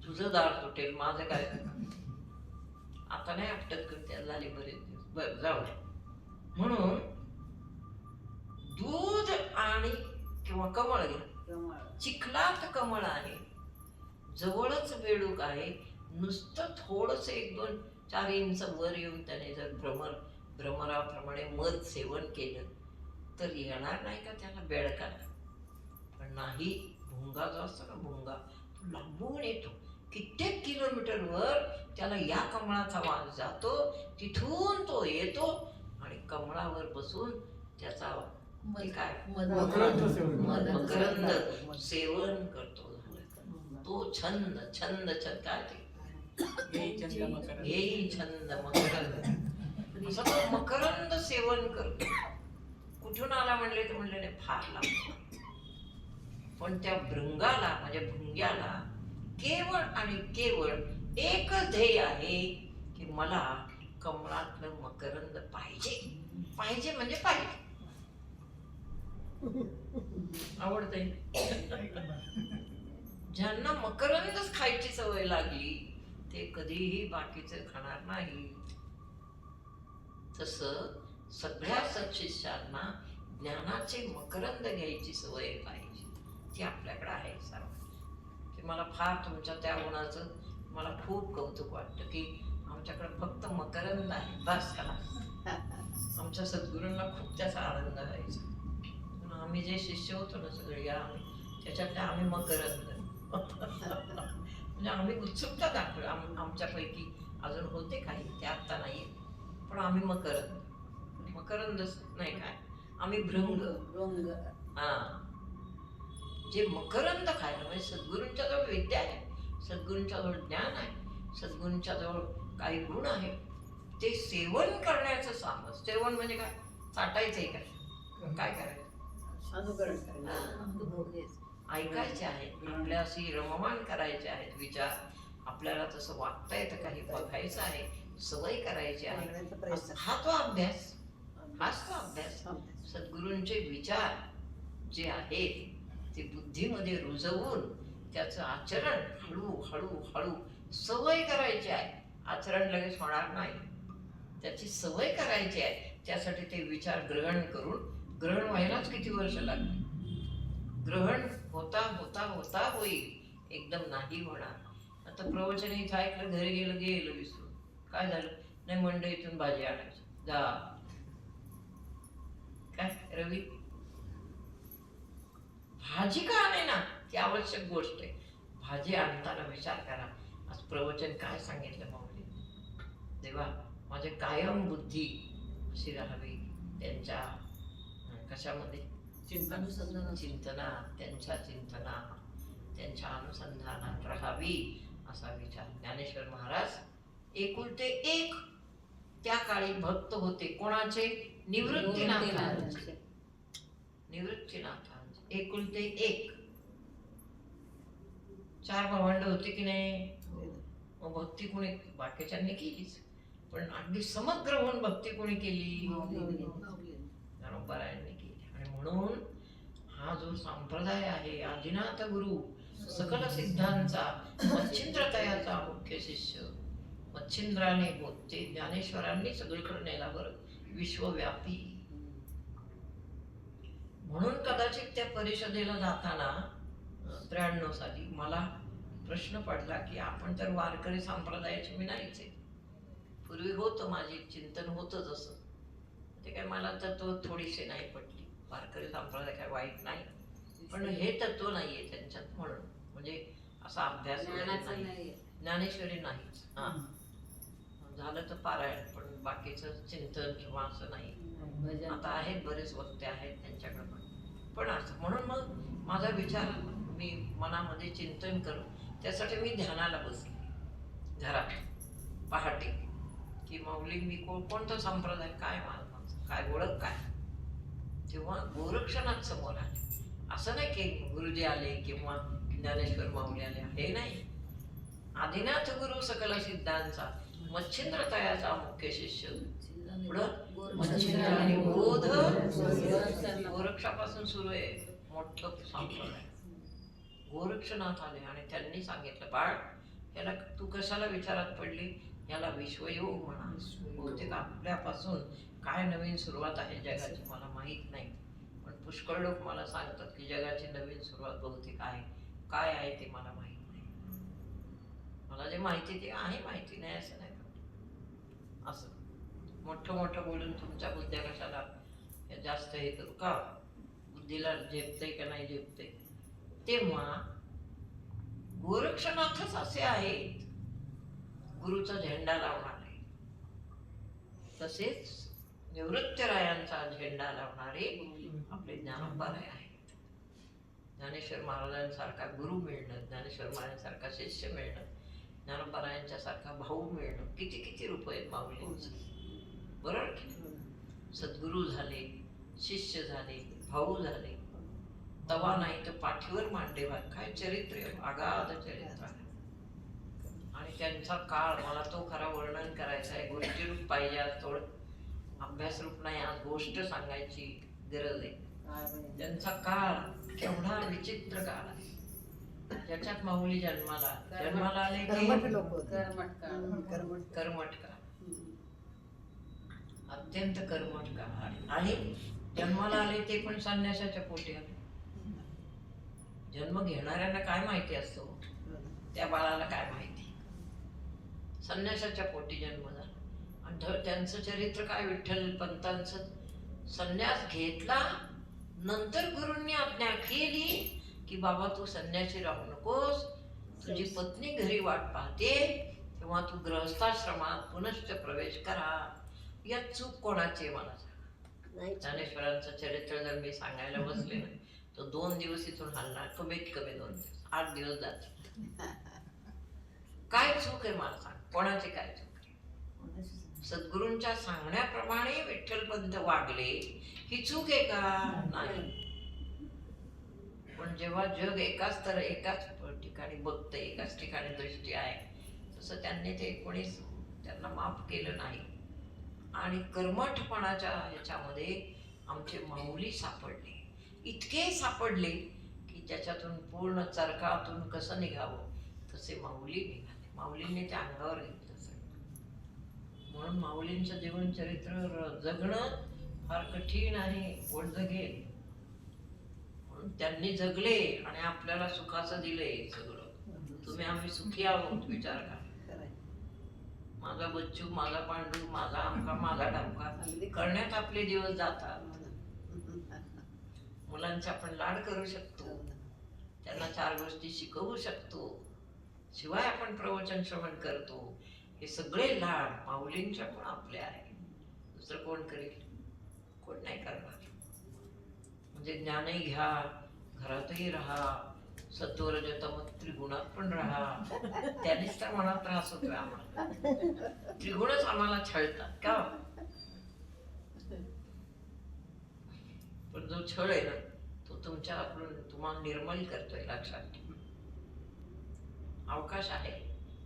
तुझं दार तुटेल, माझं काय. आता नाही आपटत करते, झाले बरेच दिवस. बरं, जाऊ दे. म्हणून दूध आणि किंवा कमळ घ्या, चिखलात कमळ आहे, जवळच बेडूक आहे. नुसतं थोडस 1-2-4 इंच वर येऊन त्याने जर भ्रमराप्रमाणे मध सेवन केलं तर येणार नाही का त्याला बेडका? पण नाही, भुंगा जो असतो ना, भुंगा तो लांबून येतो, कित्येक किलोमीटर वर त्याला या कमळाचा वास जातो, तिथून तो येतो आणि कमळावर बसून त्याचा काय मकरंद सेवन करतो. तो छंद छंद छंद काय ते हेही छंद मकरंद, असं तो मकरंद सेवन करतो. कुठून आला म्हणले तर म्हणले नाही, फार लागतो. पण त्या भृंगाला म्हणजे भुंग्याला केवळ आणि केवळ एकच ध्येय आहे की मला कमळातलं मकरंद पाहिजे. पाहिजे म्हणजे पाहिजे, आवडतंय. ज्यांना मकरंदच खायची सवय लागली ते कधीही बाकीचं खाणार नाही. तसं सगळ्या सत्शिष्यांना ज्ञानाचे मकरंद घ्यायची सवय पाहिजे. ती आपल्याकडे आहे सर्व. की मला फार तुमच्या त्या गुणाचं मला खूप कौतुक वाटतं की आमच्याकडे फक्त मकरंद आहे, बस करा. आमच्या सद्गुरूंना खूप त्याचा आनंद व्हायचा. आम्ही जे शिष्य होतो ना सगळे, त्याच्यातले आम्ही मकरंद. म्हणजे आम्ही उत्सुकता दाखवली. आमच्यापैकी अजून होते काही, ते आत्ता नाही, पण आम्ही मकरंदच नाही काय, आम्ही भृंग. हा, जे मकरंद खायला म्हणजे सद्गुरूंच्या जवळ विद्या आहे, सद्गुरूंच्या जवळ ज्ञान आहे, सद्गुरूंच्या जवळ काही गुण आहे, ते सेवन करण्याचं सामर्थ्य. सेवन म्हणजे काय? चाटायचंय काय करायचं? ऐकायचे आहेत, आपल्या अशी रममाण करायचे आहेत विचार, आपल्याला तसं वागता येतं काही बघायचं आहे, सवय करायची आहे. हा तो अभ्यास, हाच तो अभ्यास. सद्गुरूंचे विचार जे आहेत ते बुद्धीमध्ये रुजवून त्याचं आचरण हळू सवय करायची आहे. आचरण लगेच होणार नाही, त्याची सवय करायची आहे. त्यासाठी ते विचार ग्रहण करून, ग्रहण व्हायलाच किती वर्ष लागली. ग्रहण होता होता होता होईल, एकदम नाही होणार. आता प्रवचन इथं ऐकलं, घरी गेलं विसरून. काय झालं? नाही, मंडईतून भाजी आणायची. जा. काय रवी, भाजी का आणे ना, ती आवश्यक गोष्ट आहे. भाजी आणताना विचार करा, आज प्रवचन काय सांगितलं माऊली. देवा, माझे कायम बुद्धी अशी राहावी त्यांच्या कशामध्ये, चिंतनात, त्यांच्या अनुसंधानात राहावी असा विचार. ज्ञानेश्वर महाराज एकुलते एक त्या काळी भक्त होते. कोणाचे? निवृत्तीनाथांचे. निवृत्तीनाथांचे एकुलते एक. 4 भावंड होते की नाही? मग भक्ती कोणी, बाकीच्यांनी केलीच, पण अगदी समग्र होऊन भक्ती कोणी केली? ज्ञानोबारायांनी केली. आणि म्हणून हा जो संप्रदाय आहे, आदिनाथ गुरु सकल सिद्धांचा मच्छिंद्रतयाचा मुख्य शिष्य, मच्छिंद्राने ते ज्ञानेश्वरांनी सगळीकडे नेला बरं, विश्वव्यापी. म्हणून कदाचित त्या परिषदेला जाताना 93 साली मला प्रश्न पडला की आपण तर वारकरी संप्रदायाचे मी नाहीच आहे. पूर्वी होतं, माझे चिंतन होतं जसं ते, काय मला तत्व थोडीशी नाही पडली. वारकरी संप्रदाय काय वाईट नाही, पण हे तत्व नाहीये त्यांच्यात, म्हणून म्हणजे असा अभ्यास नाही. ज्ञानेश्वरी नाहीच. हा, झालं तर पारायण, पण बाकीचं चिंतन किंवा असं नाही. आता आहेत बरेच वक्ते आहेत त्यांच्याकडे, पण असं म्हणून मग माझा विचार, मी मनामध्ये चिंतन करू, त्यासाठी मी ध्यानाला बसले घरात पहाटे, की माऊली मी कोणता संप्रदाय, काय माझं काय ओळख काय. तेव्हा गोरक्षनाथ समोर आले. असं नाही की गुरुजी आले किंवा ज्ञानेश्वर माऊली आले, हे नाही. आदिनाथ गुरु सकल सिद्धांचा मच्छिंद्रतयाचा मुख्य शिष्य. पुढं मच्छिंद्र आणि बोध, गोरक्षापासून सुरू आहे मोठं संप्रदाय. गोरक्षनाथ आले आणि त्यांनी सांगितलं, बाळ, याला तू कशाला विचारात पडली, याला विश्वयोग म्हणा. बहुतेक आपल्यापासून काय नवीन सुरुवात आहे जगाची मला माहीत नाही, पण पुष्कळ लोक मला सांगतात की जगाची नवीन सुरुवात बहुतेक आहे. काय आहे ते मला माहीत नाही. मला जे माहिती ते आहे, माहिती नाही असं नाही. असं मोठं मोठं बोलून तुमच्या बुद्ध्या कशाला जास्त हे करू का, बुद्धीला झेपते का नाही झेपते. तेव्हा गोरक्षनाथच असे आहेत गुरुचा झेंडा लावणारे, तसेच निवृत्तरायांचा झेंडा लावणारे आपले ज्ञानोबाराय आहेत. ज्ञानेश्वर महाराजांसारखा गुरु मिळणं, ज्ञानेश्वर महाराजांसारखा शिष्य मिळणं, ज्ञानोबारायांच्या सारखा भाऊ मिळणं, किती किती रुपये माऊलींचं, बरोबर की. सद्गुरू झाले, शिष्य झाले, भाऊ झाले, तवा नाही तर पाठीवर मांडेवा. काय चरित्र, अगाध चरित्र आहे. आणि त्यांचा काळ, मला तो खरा वर्णन करायचा आहे. गोष्टीरूप पाहिजे आज, थोडं अभ्यासरूप नाही, आज गोष्ट सांगायची गरज आहे. त्यांचा काळ केवढा विचित्र काळ आहे, ज्याच्यात माऊली जन्माला आले की कर्मठ काळ, अत्यंत कर्मठ काळ. आणि जन्माला आले ते पण संन्यासाच्या पोटी आले. जन्म घेणाऱ्यांना काय माहिती असतो, त्या बाळाला काय माहिती. संन्यासाच्या पोटी जन्म झाला. आणि त्यांचं चरित्र काय, विठ्ठल पंतांचं. संन्यास घेतला, नंतर गुरूंनी आज्ञा केली की बाबा तू संन्यासी राहू नकोस, तुझी पत्नी घरी वाट पाहते, तेव्हा तू गृहस्थाश्रमात पुनश्च प्रवेश करा. यात चूक कोणाची मला सांगा. ज्ञानेश्वरांचं चरित्र जर मी सांगायला बसले ना, तो 2 दिवस इथून हलणार, कमीत कमी 2 दिवस, 8 दिवस जातील. काय चूक आहे मला सांग, कोणाची काय चूक आहे. सद्गुरूंच्या सांगण्याप्रमाणे विठ्ठलपंत वागले, ही चूक आहे का? नाही. पण जेव्हा जग एकाच ठिकाणी बघतं, एकाच ठिकाणी दृष्टी आहे, तसं त्यांनी ते 19 त्यांना माफ केलं नाही. आणि कर्मठपणाच्या ह्याच्यामध्ये आमचे माऊली सापडले, इतके सापडले की ज्याच्यातून पूर्ण चरकातून कसं निघावं तसे माऊली निघाले. माऊलींनी त्या अंगावर घेतलं सगळं. म्हणून माऊलींचं जीवनचरित्र जगणं फार कठीण आहे, कोण जगेल. म्हणून त्यांनी जगले आणि आपल्याला सुखाचं दिलंय सगळं. तुम्ही आम्ही सुखी आहोत, विचार करा. मग माझा बच्चू, माझा पांडू, माझा आमका, माझा डामका करण्यात आपले दिवस जातात. मुलांचे आपण लाड करू शकतो, त्यांना 4 गोष्टी शिकवू शकतो, शिवाय आपण प्रवचन श्रवण करतो. हे सगळे लाड माऊलींच्या पण आपले आहे. दुसरं कोण करेल? कोण नाही करणार. म्हणजे ज्ञानही घ्या, घरातही राहा, सत्वरजतम त्रिगुणात पण राहा. त्यानेच तर मनात त्रास होतोय आम्हाला. त्रिगुणच आम्हाला छळतात का? पण जो छळ आहे ना, तो तुमच्याकडून तुम्हाला निर्मल करतोय. लक्षात ठेवा. अवकाश आहे,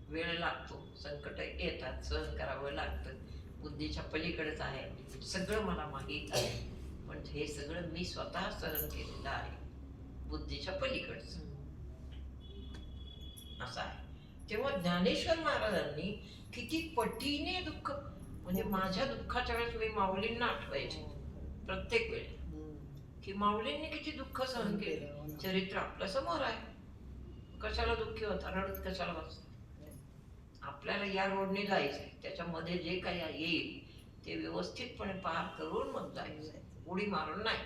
वेळ लागतो, संकट येतात, सहन करावं लागतं. बुद्धीच्या पलीकडेच आहे, सगळं मला माहीत आहे. पण हे सगळं मी स्वतः सहन केलेलं आहे, बुद्धीच्या पलीकडचं असं आहे. तेव्हा ज्ञानेश्वर महाराजांनी किती पटीने दुःख, म्हणजे माझ्या दुःखाच्या वेळेस मी माऊलींना आठवायचे प्रत्येक वेळी, की माऊलींनी किती दुःख सहन केलं. चरित्र आपल्या समोर आहे. कशाला दुःखी होता, रडत कशाला बसता? आपल्याला या रोडने जायचंय, त्याच्यामध्ये जे काही येईल ते व्यवस्थितपणे पार करून मग जायचंय. उडी मारून नाही.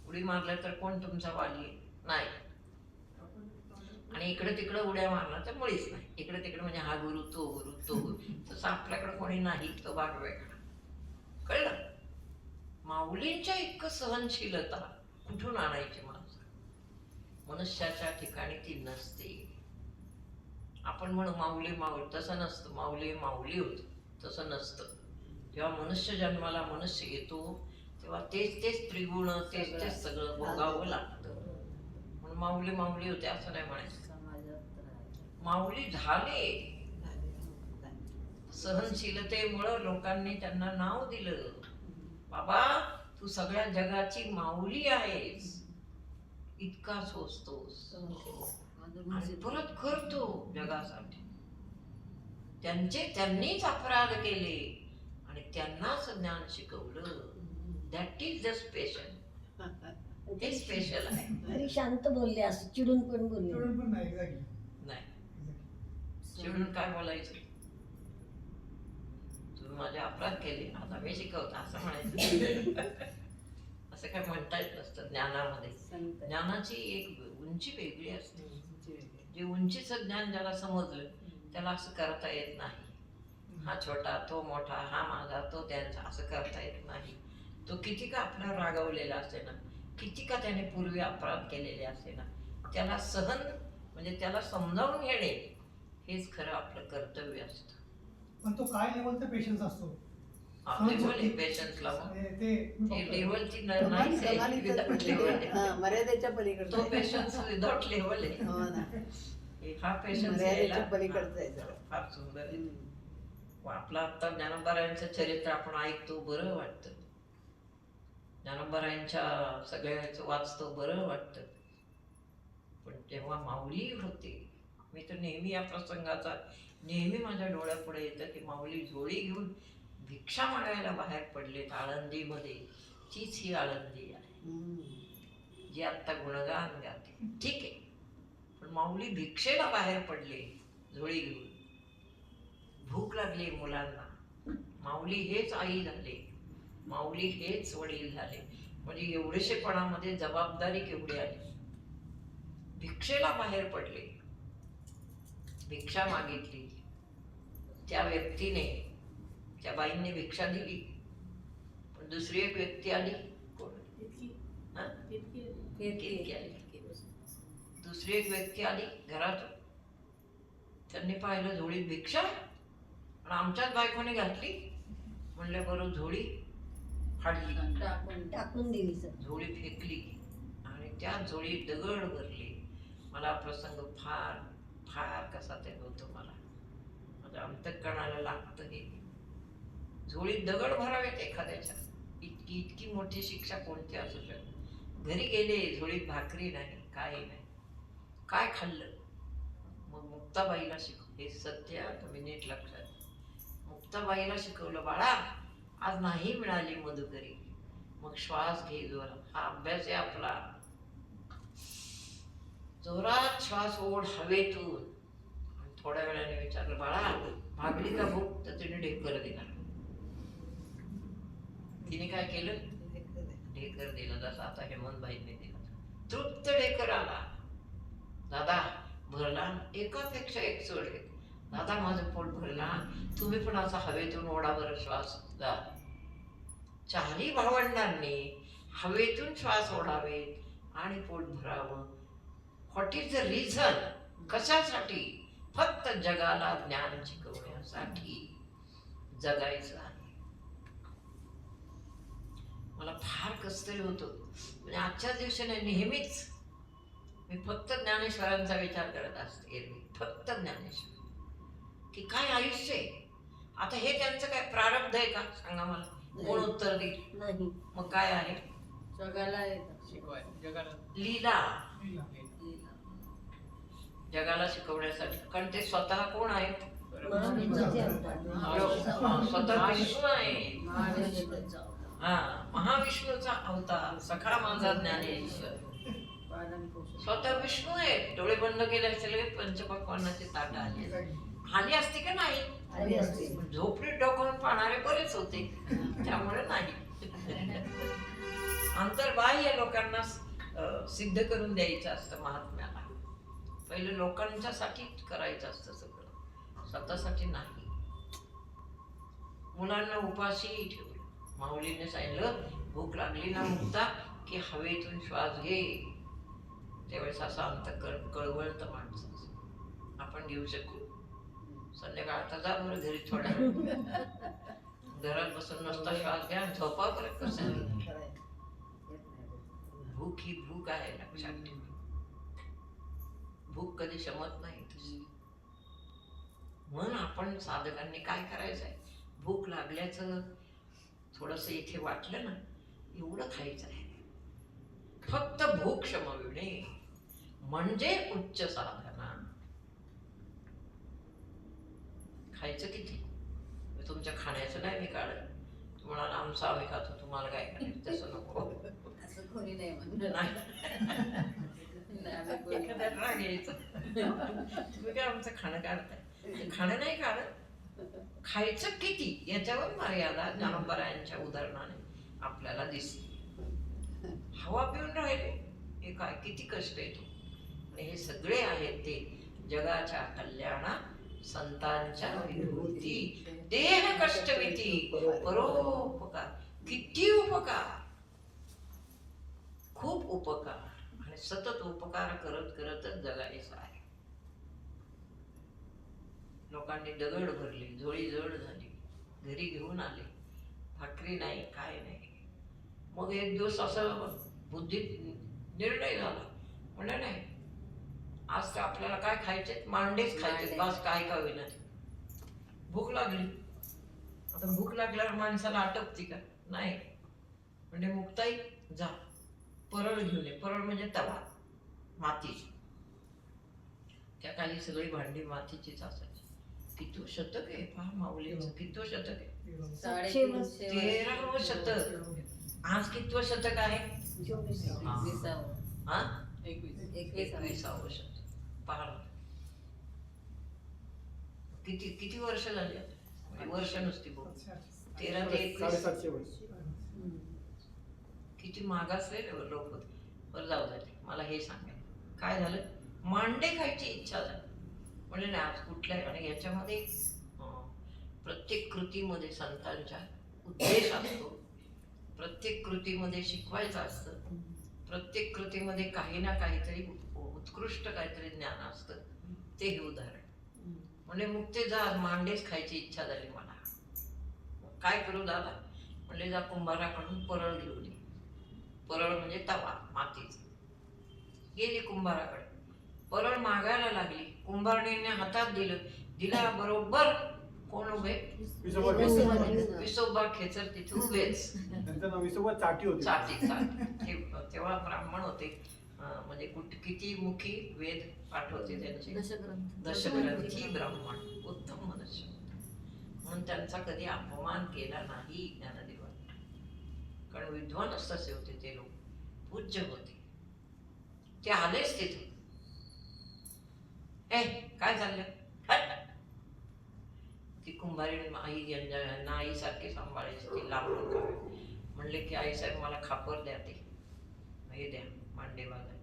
उडी मारलं तर कोण तुमचा वाली नाही, आणि इकडे तिकडे उड्या मारला तर मुळीच नाही. इकडे तिकडे म्हणजे हा गुरु तो गुरु तो गुरु, तसं आपल्याकडे कोणी नाही, तो भाग वेगळा. कळलं? माऊलींच्या इतकं सहनशीलता कुठून आणायची माणसं? मनुष्याच्या ठिकाणी ती नसते. आपण म्हणू माऊली माऊली, तसं नसतं. माऊली माऊली होत, तसं नसतं. जेव्हा मनुष्य जन्माला मनुष्य येतो तेव्हा तेच तेच त्रिगुण, तेच तेच सगळं भोगावं लागतं. म्हणून माऊली माऊली होते असं नाही म्हणायचं. माऊली झाले. सहनशीलतेमुळं लोकांनी त्यांना नाव दिलं, बाबा तू सगळ्या जगाची माऊली आहेस. इतका सोचतोस आणि परत करतो जगासाठी. त्यांनीच अपराध केले आणि त्यांनाच ज्ञान शिकवलं. That is the special. ते स्पेशल आहे. आणि शांत बोलले, असं चिडून पण बोलले नाही. चिडून काय बोलायचं? तुम्ही माझे अपराध केले, आता मी शिकवतो असं म्हणायचं. असं काय म्हणता येत नसतं ज्ञानामध्ये. ज्ञानाची एक उंची वेगळी असते. जे उंचीचं ज्ञान ज्याला समजलं त्याला असं करता येत नाही. हा छोटा, तो मोठा, हा माझा, तो त्यांचा, असं करता येत नाही. तो किती का आपल्याला रागवलेला असे ना, किती का त्याने पूर्वी अपराध केलेले असे ना, त्याला सहन म्हणजे त्याला समजावून घेणे हेच खरं आपलं कर्तव्य असतं. पण तो काय लेवलचा पेशन्स असतो? पेशन्स लेवलची नाहीच आहे, विदाउट लेवल. मर्यादेच्या पलीकडे तो पेशन्स विदाउट लेवल आहे. हो ना, हा पेशन्स मर्यादेच्या पलीकडचा आहे सगळं. फार सुंदर आहे. आपलं आता ज्ञानोबारायांचं चरित्र आपण ऐकतो, बरं वाटतं. ज्ञानोबारायांच्या सगळ्याच वाचतो, बरं वाटतं. पण जेव्हा माऊली होते, मी तर नेहमी या प्रसंगाचा नेहमी माझ्या डोळ्यापुढे येतं की माऊली झोळी घेऊन भिक्षा मागायला बाहेर पडलेत आळंदीमध्ये. तीच ही आळंदी आहे जी आत्ता गुणगान गाते. ठीक आहे, पण माऊली भिक्षेला बाहेर पडले झोळी घेऊन. भूक लागली मुलांना, माऊली हेच आई झाले, माऊली हेच वडील झाले. म्हणजे एवढेशेपणामध्ये जबाबदारी केवढी आली. भिक्षेला बाहेर पडले, भिक्षा मागितली. त्या व्यक्तीने, त्या बाईंनी भिक्षा दिली, पण दुसरी एक व्यक्ती आली. कोण? केतकी आली. दुसरी एक व्यक्ती आली घरातून. त्यांनी पाहिलं झोळीत भिक्षा, आणि आमच्याच बायकोने घातली. म्हणलं बरं, झोळी फाडली, टाकून दिली सर. झोळी फेकली आणि त्या झोळीत दगड भरले. मला प्रसंग फार फार कसा ते होतो. मला माझ्या अंतःकरणाला लागतं हे. झोळीत दगड भरावेत एखाद्याच्या, इतकी इतकी मोठी शिक्षा कोणती असू शकते. घरी गेले, झोळीत भाकरी नाही, काही नाही. काय खाल्लं? मग मुक्ताबाईला हे सत्य तुम्ही नीट लक्षात. मुक्ताबाईला शिकवलं, बाळा आज नाही मिळाली मधुकरी, मग श्वास घे जोरात. हा अभ्यास आहे आपला. जोरात श्वास ओढ हवेतून. थोड्या वेळाने विचारलं, बाळा भागली का भूक तर तिने ढेकर दिला. तिने काय केलं? ढेकर दिला, जसं आता हेमंतबाईंनी दिला. तृप्त ढेकर आला. दादा भरला, एकापेक्षा एक चढ आहे. दादा माझं पोट भरला, तुम्ही पण असा हवेतून ओढाभर श्वास द्या. चारही भावंडांनी हवेतून श्वास ओढावे आणि पोट भरावं. What is the reason? कशासाठी? फक्त जगाला ज्ञान शिकवण्यासाठी जगायचं आहे. मला फार कसतरी होतं, म्हणजे आजच्या दिवशी नाही, नेहमीच मी फक्त ज्ञानेश्वरांचा विचार करत असते. एरवी फक्त ज्ञानेश्वर, की काय आयुष्य आहे. आता हे त्यांचं काय प्रारब्ध आहे का? सांगा मला, कोण उत्तर देईल? नाही. मग काय आहे? जगाला शिकवाय जगाला लीला. जगाला शिकवण्यासाठी. कारण ते स्वतः कोण आहेत? महाविष्णूचे अवतार. स्वतः विष्णू आहे. हा, महाविष्णूचा अवतार, सखा माझा ज्ञानेश्वर. स्वतः विष्णू आहे. डोळे बंद केले असले पंचपक्वान्नाची ताट आली असती का नाही? आली असते. झोपडी डोकावून पाहणारे बरेच होते, त्यामुळे नाही. अंतर्बाह्य लोकांना सिद्ध करून द्यायचं असतं महात्म्याला. पहिलं लोकांच्यासाठी करायचं असतं सगळं, स्वतःसाठी नाही. मुलांना उपाशी ठेवलं. माऊलीने सांगितलं, भूक लागली ना मुक्ता की हवेतून श्वास घे. त्यावेळेस असं अंतःकरण कळवळतं माणसाचं. आपण घेऊ शकू? संध्याकाळचा जा बरं घरी थोड्या वेळ. घरात बसून नसता श्वास घ्या, झोपा परत. कसं भूक ही भूक आहे, लक्षात ठेवा. भूक कधी शमत नाही तशी. म्हणून आपण साधकांनी काय करायचं आहे, भूक लागल्याचं थोडंसं इथे वाटलं ना, एवढं खायचं आहे. फक्त भूक शमविणे म्हणजे उच्च साधना. खायचं किती? तुमच्या खाण्याचं नाही मी काढत. तुम्हाला आमचं आम्ही खातो, तुम्हाला काय करायचं तसं नको. असं कोणी नाही म्हणत. एखाद्याला राग यायचा, तुम्ही काय आमचं खाणं काढताय. ते खाणं नाही काढत, खायचं किती याच्यावर मर्यादा ज्ञानोबरायांच्या उदाहरणाने आपल्याला दिसते. हवा पिऊन राहिले हे काय किती कष्ट येतो. आणि हे सगळे आहेत ते जगाच्या कल्याणा संतांच्या विभूती. देह कष्टविती परोपकार. किती उपकार, खूप उपकार. आणि सतत उपकार करत करतच जगायचं आहे. लोकांनी दगड भरले, झोळी जड झाली, घरी घेऊन आले, भाकरी नाही, काय नाही. मग एक दिवस असं बुद्धीत निर्णय झाला, म्हणजे नाही आज तर आपल्याला काय खायचे, मांडेच खायचे बस, काय का होईना. भूक लागली. आता भूक लागल्यावर माणसाला आटपती का? नाही. म्हणजे मुक्ताई जा परळ घेऊन ये. परळ म्हणजे तवा, मातीची. त्या काही सगळी भांडी मातीचीच असायची. किती शतक आहे पहा माऊलीचं, किती शतक आहे? 13वं शतक. आज कितवं शतक आहे? 21वावं शतक. पहा किती किती वर्ष झाली. वर्ष नुसती बघ, 13 ते 21. 750 वर्ष. किती मागासले लोक. बरं जाऊ झाले. मला हे सांगायला काय झालं, मांडे खायची इच्छा झाली. म्हणजे नाही आज कुठल्या. आणि याच्यामध्ये प्रत्येक कृतीमध्ये संतांच्या उद्देश असतो. प्रत्येक कृतीमध्ये शिकवायचं असतं. प्रत्येक कृतीमध्ये काही ना काहीतरी उत्कृष्ट काहीतरी ज्ञान असतं. ते हे उदाहरण. म्हणजे मुक्ते जा मांडेच खायची इच्छा झाली मला. काय करू दादा? म्हणले जा कुंभाराकडून परळ घेऊन ये. परळ म्हणजे तवा मातीचा. गेली कुंभाराकडे, परळ मागायला लागली. कुंभारने हातात दिलं. दिला बरोबर कोण उभे? विसोबा खेचर तिथे उभेच. त्यांचं नाव विसोबा चाटी होती. चाटी चाटी. तेव्हा ब्राह्मण होते. म्हणजे किती मुखी वेद पाठ होते त्यांचे. दशग्रंथी ब्राह्मण, उत्तम मनुष्य. म्हणून त्यांचा कधी अपमान केला नाही ज्ञानदेवांनी. कारण विद्वानच तसे होते ते लोक, पूज्य होते. ते आलेच तिथे. काय चाललं? ती कुंभारी आई यांना आईसारखी सांभाळायची, ती लांबून खावी. म्हणले की आई साहेब मला खापर द्या, ते हे द्या मांडे बाजार.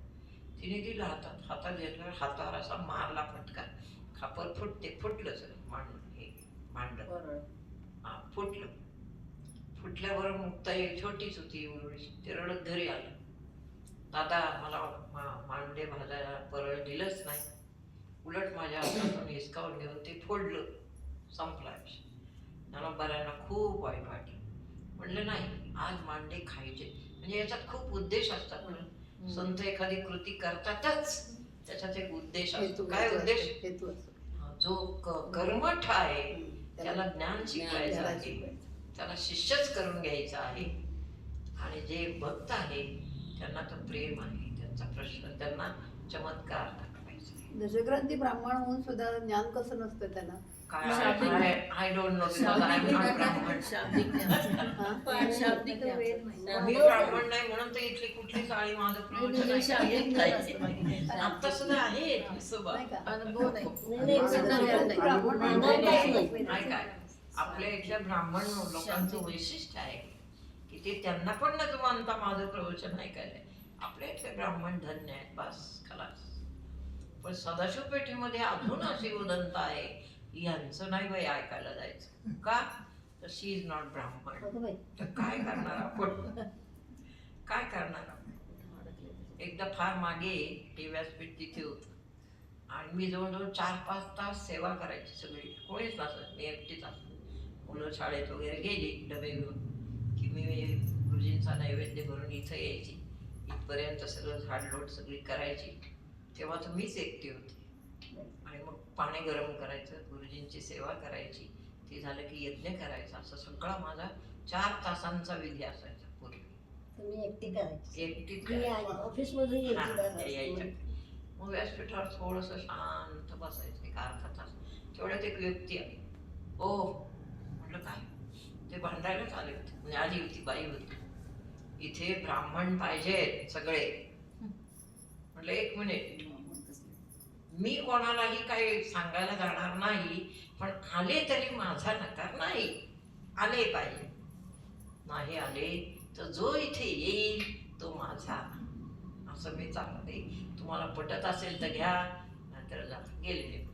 तिने दिलं हातात घेतलं, हातावर असा मारला फटका, खापर फुटलं सगळं मांड हा फुटलं. फुटल्याबरोबर मुक्ताई छोटीच होती, ते रडत घरी आलं. दादा मला मांडे भाजायला परळ दिलंच नाही, उलट माझ्या हातातून हिसकावून घेऊन ते फोडलं, संपला विषय. मला बऱ्यांना खूप वाईट वाटलं. म्हणलं नाही, आज मांडे खायचे. म्हणजे याच्यात खूप उद्देश असतात. संत एखादी कृती करतातच, त्याच्यात एक उद्देश असतो. काय उद्देश? जो कर्मठ आहे त्याला ज्ञान शिकवायचं आहे, त्याला शिष्यच करून घ्यायचं आहे. आणि जे भक्त आहे त्यांना तर प्रेम आहे, त्यांचा प्रश्न, त्यांना चमत्कार दाखवायचा आहे. दशक्रांती ब्राह्मण होऊन सुद्धा ज्ञान कसं नसतं त्यांना? I don't know, because I am not ब्राह्मण. मी ब्राह्मण नाही म्हणून तर इथली कुठली साळी माझं प्रवचन नाही. आता सुद्धा आहे काय आपल्या इथल्या ब्राह्मण लोकांचं वैशिष्ट्य आहे की ते त्यांना पण न मानता माझं प्रवचन ऐकायलंय. आपल्या इथले ब्राह्मण धन्य आहेत, बस खलास. पण सदाशिव पेठेमध्ये अजून अशी उदंत आहे, यांचं नाही बाई ऐकायला जायचं. का? तर शी इज नॉट ब्राह्मण. तर काय करणार आपण? काय करणार आपण? एकदा फार मागे ते व्यासपीठ तिथे होतं आणि मी जवळजवळ 4-5 तास सेवा करायची. सगळी कोणीच नसत, मी एकटीच असत. मुलं शाळेत वगैरे गेली डबे घेऊन की मी गुरुजींचा नैवेद्य भरून इथं यायची. इथपर्यंत सगळं झाडलोट सगळी करायची. तेव्हा तर मीच एकटी होती. आणि मग पाणी गरम करायचं, गुरुजींची सेवा करायची, ती झालं की यज्ञ करायचा. असं सगळा माझा 4 तासांचा विधी असायचा पूर्वी. तुम्ही एकटी करायची? एकटीच ऑफिस मध्ये यायच्या. मग व्यासपीठावर थोडंसं शांत बसायचं एक अर्धा तास. तेवढ्यात एक व्यक्ती आली. ओ म्हटलं काय? ते भांडायलाच आले होते. म्हणजे आली होती, बाई होती. इथे ब्राह्मण पाहिजेत सगळे. म्हटलं 1 मिनिट, मी कोणालाही काही सांगायला जाणार नाही, पण आले तरी माझा नकार नाही. आले पाहिजे. नाही आले तर जो इथे येईल तो माझा, असं मी चालते. तुम्हाला पटत असेल तर घ्या, नाहीतर जा. गेले.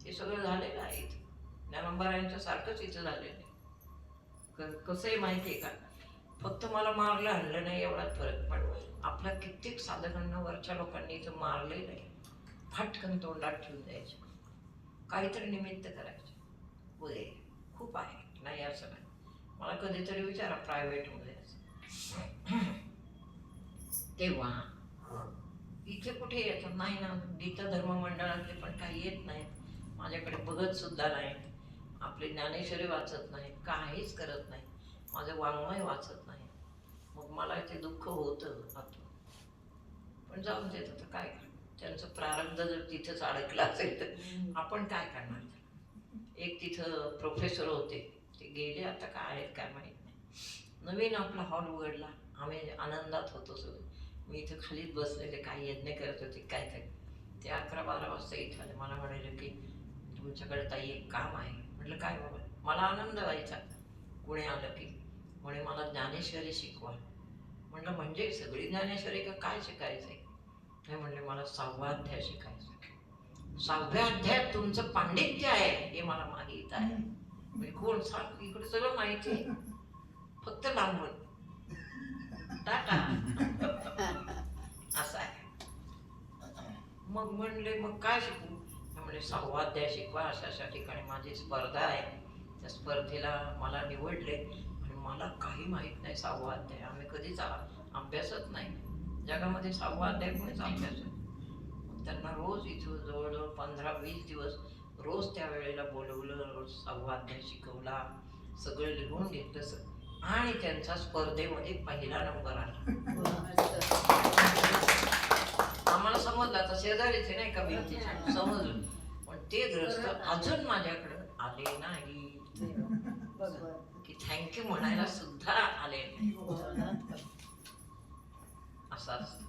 हे सगळं झालेलं आहे इथं. ज्ञानोबा सारखंच इथं झालेलं आहे. कसंही माहिती आहे का, फक्त मला मारलं आणलं नाही एवढाच फरक. पण आपल्या कित्येक साधकांना वरच्या लोकांनी इथं मारलेलं आहे. फटकन तोंडात ठेवून द्यायचे, काहीतरी निमित्त करायचे वगैरे खूप आहे. नाही असं नाही. मला कधीतरी विचारा प्रायव्हेटमध्ये तेव्हा इथे कुठे येतात? नाही ना. गीता धर्म मंडळातले पण काही येत नाहीत, माझ्याकडे बघत सुद्धा नाहीत. आपले ज्ञानेश्वरी वाचत नाहीत, काहीच करत नाही. माझं वाङ्मय वाचत नाही. मग मला ते दुःख होतं आतून. पण जाऊन देत आता काय करणार. त्यांचं प्रारब्ध जर तिथंच अडकलं असेल तर आपण काय करणार. एक तिथं प्रोफेसर होते, ते गेले आता. काय आहेत काय माहीत नाही. नवीन आपला हॉल उघडला, आम्ही आनंदात होतो सगळं. मी इथं खालीच बसलेले, काही यज्ञ करत होते काय तरी. ते 11-12 वाजता इथं आले. मला म्हणाले की तुमच्याकडे ताई एक काम आहे. म्हटलं काय बाबा? मला आनंद व्हायचा कुणी आलं की. म्हणे मला ज्ञानेश्वरी शिकवा. म्हटलं म्हणजे सगळी ज्ञानेश्वरी का काय शिकायचं आहे? नाही म्हणले मला 6वा अध्याय शिकायचा. 6व्या अध्यायात तुमचं पांडित्य आहे हे मला माहीत आहे. म्हणजे कोण सांग, इकडे सगळं माहिती आहे, फक्त लांबून टाटा असं आहे. मग म्हणले मग काय शिकू? म्हणजे 6वा अध्याय शिकवा. अशा ठिकाणी माझी स्पर्धा आहे, त्या स्पर्धेला मला निवडले. आणि मला काही माहीत नाही 6वा अध्याय. आम्ही कधीच अभ्यासच नाही जगामध्ये. 6वा अध्याय कोणीच अभ्यास. मग त्यांना रोज इथं जवळजवळ 15-20 दिवस रोज त्या वेळेला बोलवलं, रोज 6वा अध्याय शिकवला, सगळं लिहून घेतलं. आणि त्यांचा स्पर्धेमध्ये 1ला नंबर आला. आम्हाला समजलं, आता शेजारीचे नाही का भिंतीच्या, समजलं. पण ते ग्रस्त अजून माझ्याकडे आले नाही की थँक्यू म्हणायला सुद्धा आले नाही. असं असतं.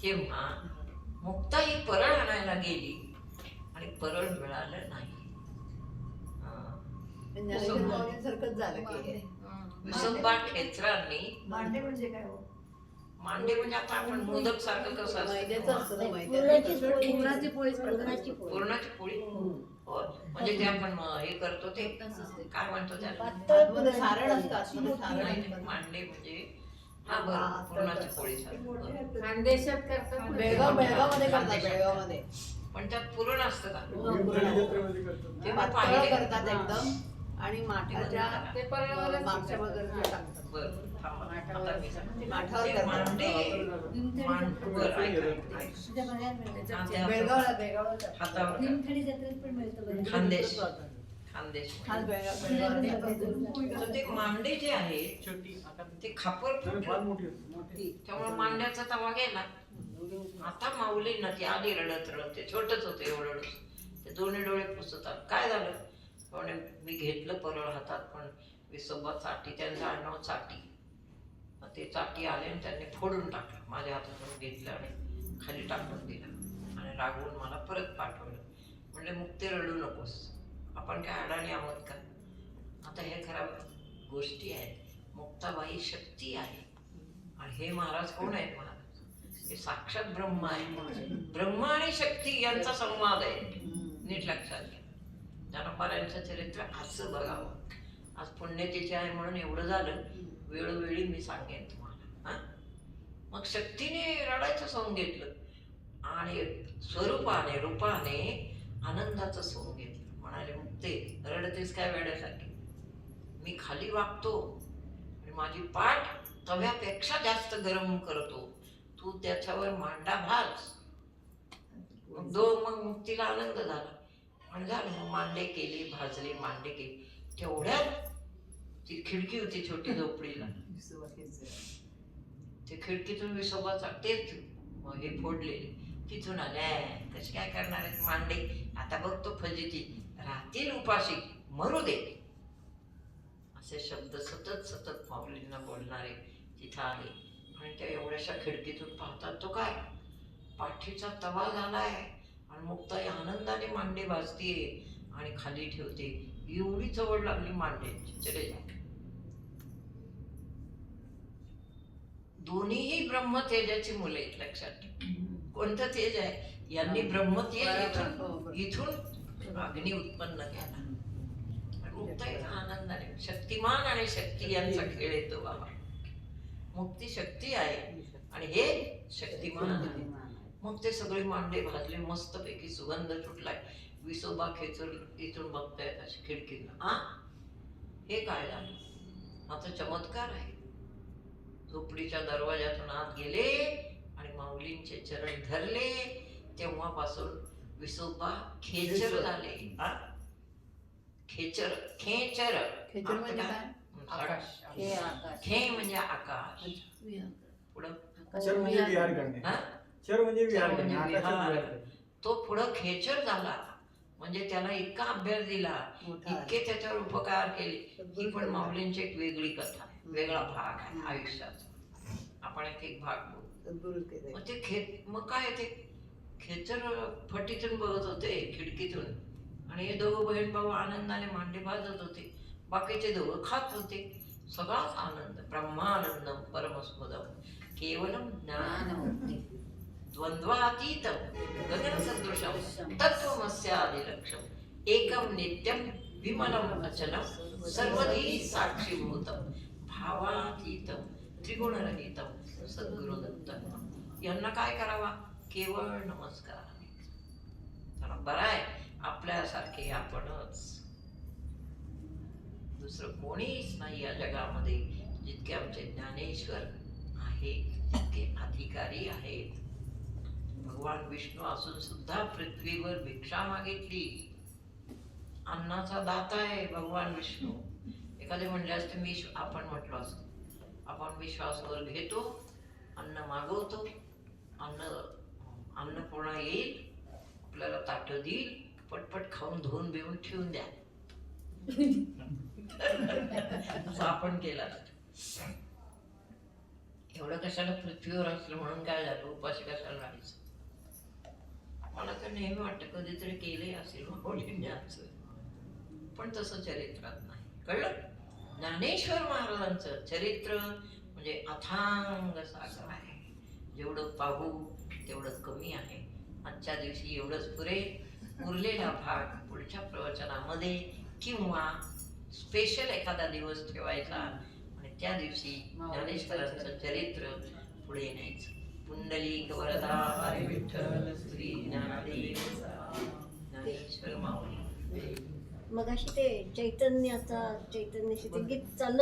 तेव्हा मुक्ताई परळ आणायला गेली आणि परळ मिळालं नाही. ज्ञानेश्वर माऊलींसारखंच झालं की हे. विसोबा खेचरांनी मांडे म्हणजे काय हो? मांडे म्हणजे आता आपण मोदक सारखं कसं मैद्याचं असतं असतं ना, पुरणाची मैद्याचं. पोळी. पुरणाची पोळीच करतात. पुरणाची पोळी. पुरणाची पोळी हो म्हणजे ते आपण हे करतो ते काय म्हणतो त्याला आतमध्ये सारण असतं, आतमध्ये सारण नाही, असतं. मांडे म्हणजे हा बरं पुरणाची पोळी सारखं. खानदेशात करतात बेळगावमध्ये करतात, बेळगावमध्ये. पण त्यात पुरण असतं का गणेश जत्रेमध्ये करतात. ते मी पातळ पाहिले. करतात एकदम आणि माठाच्या ते परळवालाच मागच्या बाजूला टाकतात. बरं थांबा. आता मी सांगते. माठावर ते करतात. मांडे बरं, ऐका, ऐका. तुझ्या बघायला मिळतं. हा, ते आपण बेळगावला करतात. हातावर करतो. भीमथडी जत्रेत पण मिळतं बघा. खानदेश खानदेश खास बेळगाव तर ते मांडे जे आहेत छोटी आकार ते खापर फार फुटलं. मोठी असते. त्यामुळे मांड्याचा तवा गेला. आता माऊलींना ती आली रडत रडत ते छोटच होते एवढं ते दोन्ही डोळे पुसतात काय झालं म्हणे मी घेतलं परळ हातात पण विसोबा चाटी त्यांचं आडनाव चाटी मग ते चाटी आले आणि त्यांनी फोडून टाकलं माझ्या हातातून घेतलं आणि खाली टाकून दिलं आणि रागवून मला परत पाठवलं म्हणजे मग ते रडू नकोस आपण काय अडाणी आहोत का आता हे खऱ्या गोष्टी आहेत मुक्ताबाई शक्ती आहे आणि हे महाराज कोण आहेत महाराज हे साक्षात ब्रह्म आहे ब्रह्म आणि शक्ती यांचा संवाद आहे नीट लक्षात घ्या ज्ञानोबारांचं चरित्र असं बघावं आज पुण्यतिथी आहे म्हणून एवढं झालं वेळोवेळी मी सांगेन तुम्हाला हा मग शक्तीने रडायचं सोंग घेतलं आणि स्वरूपाने रूपाने आनंदाचं सोंग घेतलं म्हणाले मुक्ते रडतेस काय वेड्यासारखी मी खाली वागतो आणि माझी पाठ तव्यापेक्षा जास्त गरम करतो तू त्याच्यावर मांडा भाज मग मुक्तीला आनंद झाला आणि झालं मग मांडे केले भाजले मांडे केले तेवढ्यात ती खिडकी होती छोटी झोपडीला ते खिडकीतून विसोबाचा तेच मग हे फोडलेले तिथून आले कशी काय करणार आहेत मांडे आता बघतो फजिती राहतील उपाशी मरू दे असे शब्द सतत सतत माऊलींना बोलणारे तिथं आले आणि त्या एवढ्याशा खिडकीतून पाहतात तो काय पाठीचा तवा झालाय आणि मुक्ताई आनंदाने मांडे भाजतीये आणि खाली ठेवते एवढी चवड लागली मांड्यांची चले जा दोन्हीही ब्रह्मतेजाची मुले आहेत लक्षात ठेव कोणतं तेज आहे यांनी ब्रह्मतेज इथून अग्नी उत्पन्न केला मुक्ताईचा आनंदाने शक्तिमान आणि शक्ती यांचा खेळ येतो बाबा मुक्ती शक्ती आहे आणि हे शक्तिमान आहे मग ते सगळे मांडे भाजले मस्तपैकी सुगंध सुटलाय विसोबा खेचर इथून बघतायत अशी खिडकीला हा हे काय झालं आता चमत्कार आहे झोपडीच्या दरवाजातून आत गेले आणि माऊलींचे चरण धरले तेव्हापासून विसोबा खेचर झाले हा खेचर खेचर खेचर म्हणजे काय? आकाश हे आकाश खे म्हणजे आकाश पुढं चर म्हणजे विहार करणे हा? चर म्हणजे विहार चर करणे म्हणजे आकाशात विहार. विहार करणे तो पुढं खेचर झाला म्हणजे त्याला इतका अभ्यास दिला मोठा इतके त्याच्यावर उपकार केले ही पण माऊलींची एक वेगळी कथा आहे वेगळा भाग आहे आयुष्याचा आपण एक एक भाग बोलू सद्गुरूच केलंय. मग ते मग काय ते खेचर फटीतून बघत होते खिडकीतून आणि हे दोघं बहीण भाऊ आनंदाने मांडे भाजत होते बाकीचे दोघं खात होते सगळाच आनंद ब्रह्मानंदम परमस्पदम केवलम ज्ञानमुक्ती द्वंद्वातीतम गगनसदृशम तत्त्वमस्यादिलक्ष्यम एकम नित्यम विमलम अचलम सर्वधी साक्षीभूतम भावातीतम त्रिगुणरहितम सद्गुरुदत्तम यांना काय करावा केवळ नमस्कार चला बरं आहे आपल्यासारखे आपणच दुसरं कोणीच नाही या जगामध्ये जितके आमचे ज्ञानेश्वर आहेत तितके अधिकारी आहेत भगवान विष्णू असून सुद्धा पृथ्वीवर भिक्षा मागितली अन्नाचा दाता आहे भगवान विष्णू एखादे म्हणले असते आपण म्हटलो असतो आपण विश्वासावर घेतो अन्न मागवतो अन्नपूर्णा येईल आपल्याला ताट देईल पटपट खाऊन धुवून बिवून ठेवून द्या असं आपण केला एवढं कशाला पृथ्वीवर असलं म्हणून काय झालं उपाशी कशाला राहायचं मला तर नेहमी वाटतं कधीतरी केले असेल माऊलींनी असं पण तसं चरित्रात नाही. कळलं? ज्ञानेश्वर महाराजांचं चरित्र म्हणजे अथांग सागर आहे. जेवढं पाहू तेवढं कमी आहे. आजच्या दिवशी एवढंच पुरेल. उरलेला भाग पुढच्या प्रवचनामध्ये किंवा स्पेशल एखादा दिवस ठेवायचा आणि त्या दिवशी ज्ञानेश्वरांचं चरित्र पुढे न्यायचं. पुंडलिक वरदा हरी विठ्ठल श्री ज्ञानदेव ज्ञानेश्वर माऊली. मगाशी ते चैतन्याची ते गीत चाललं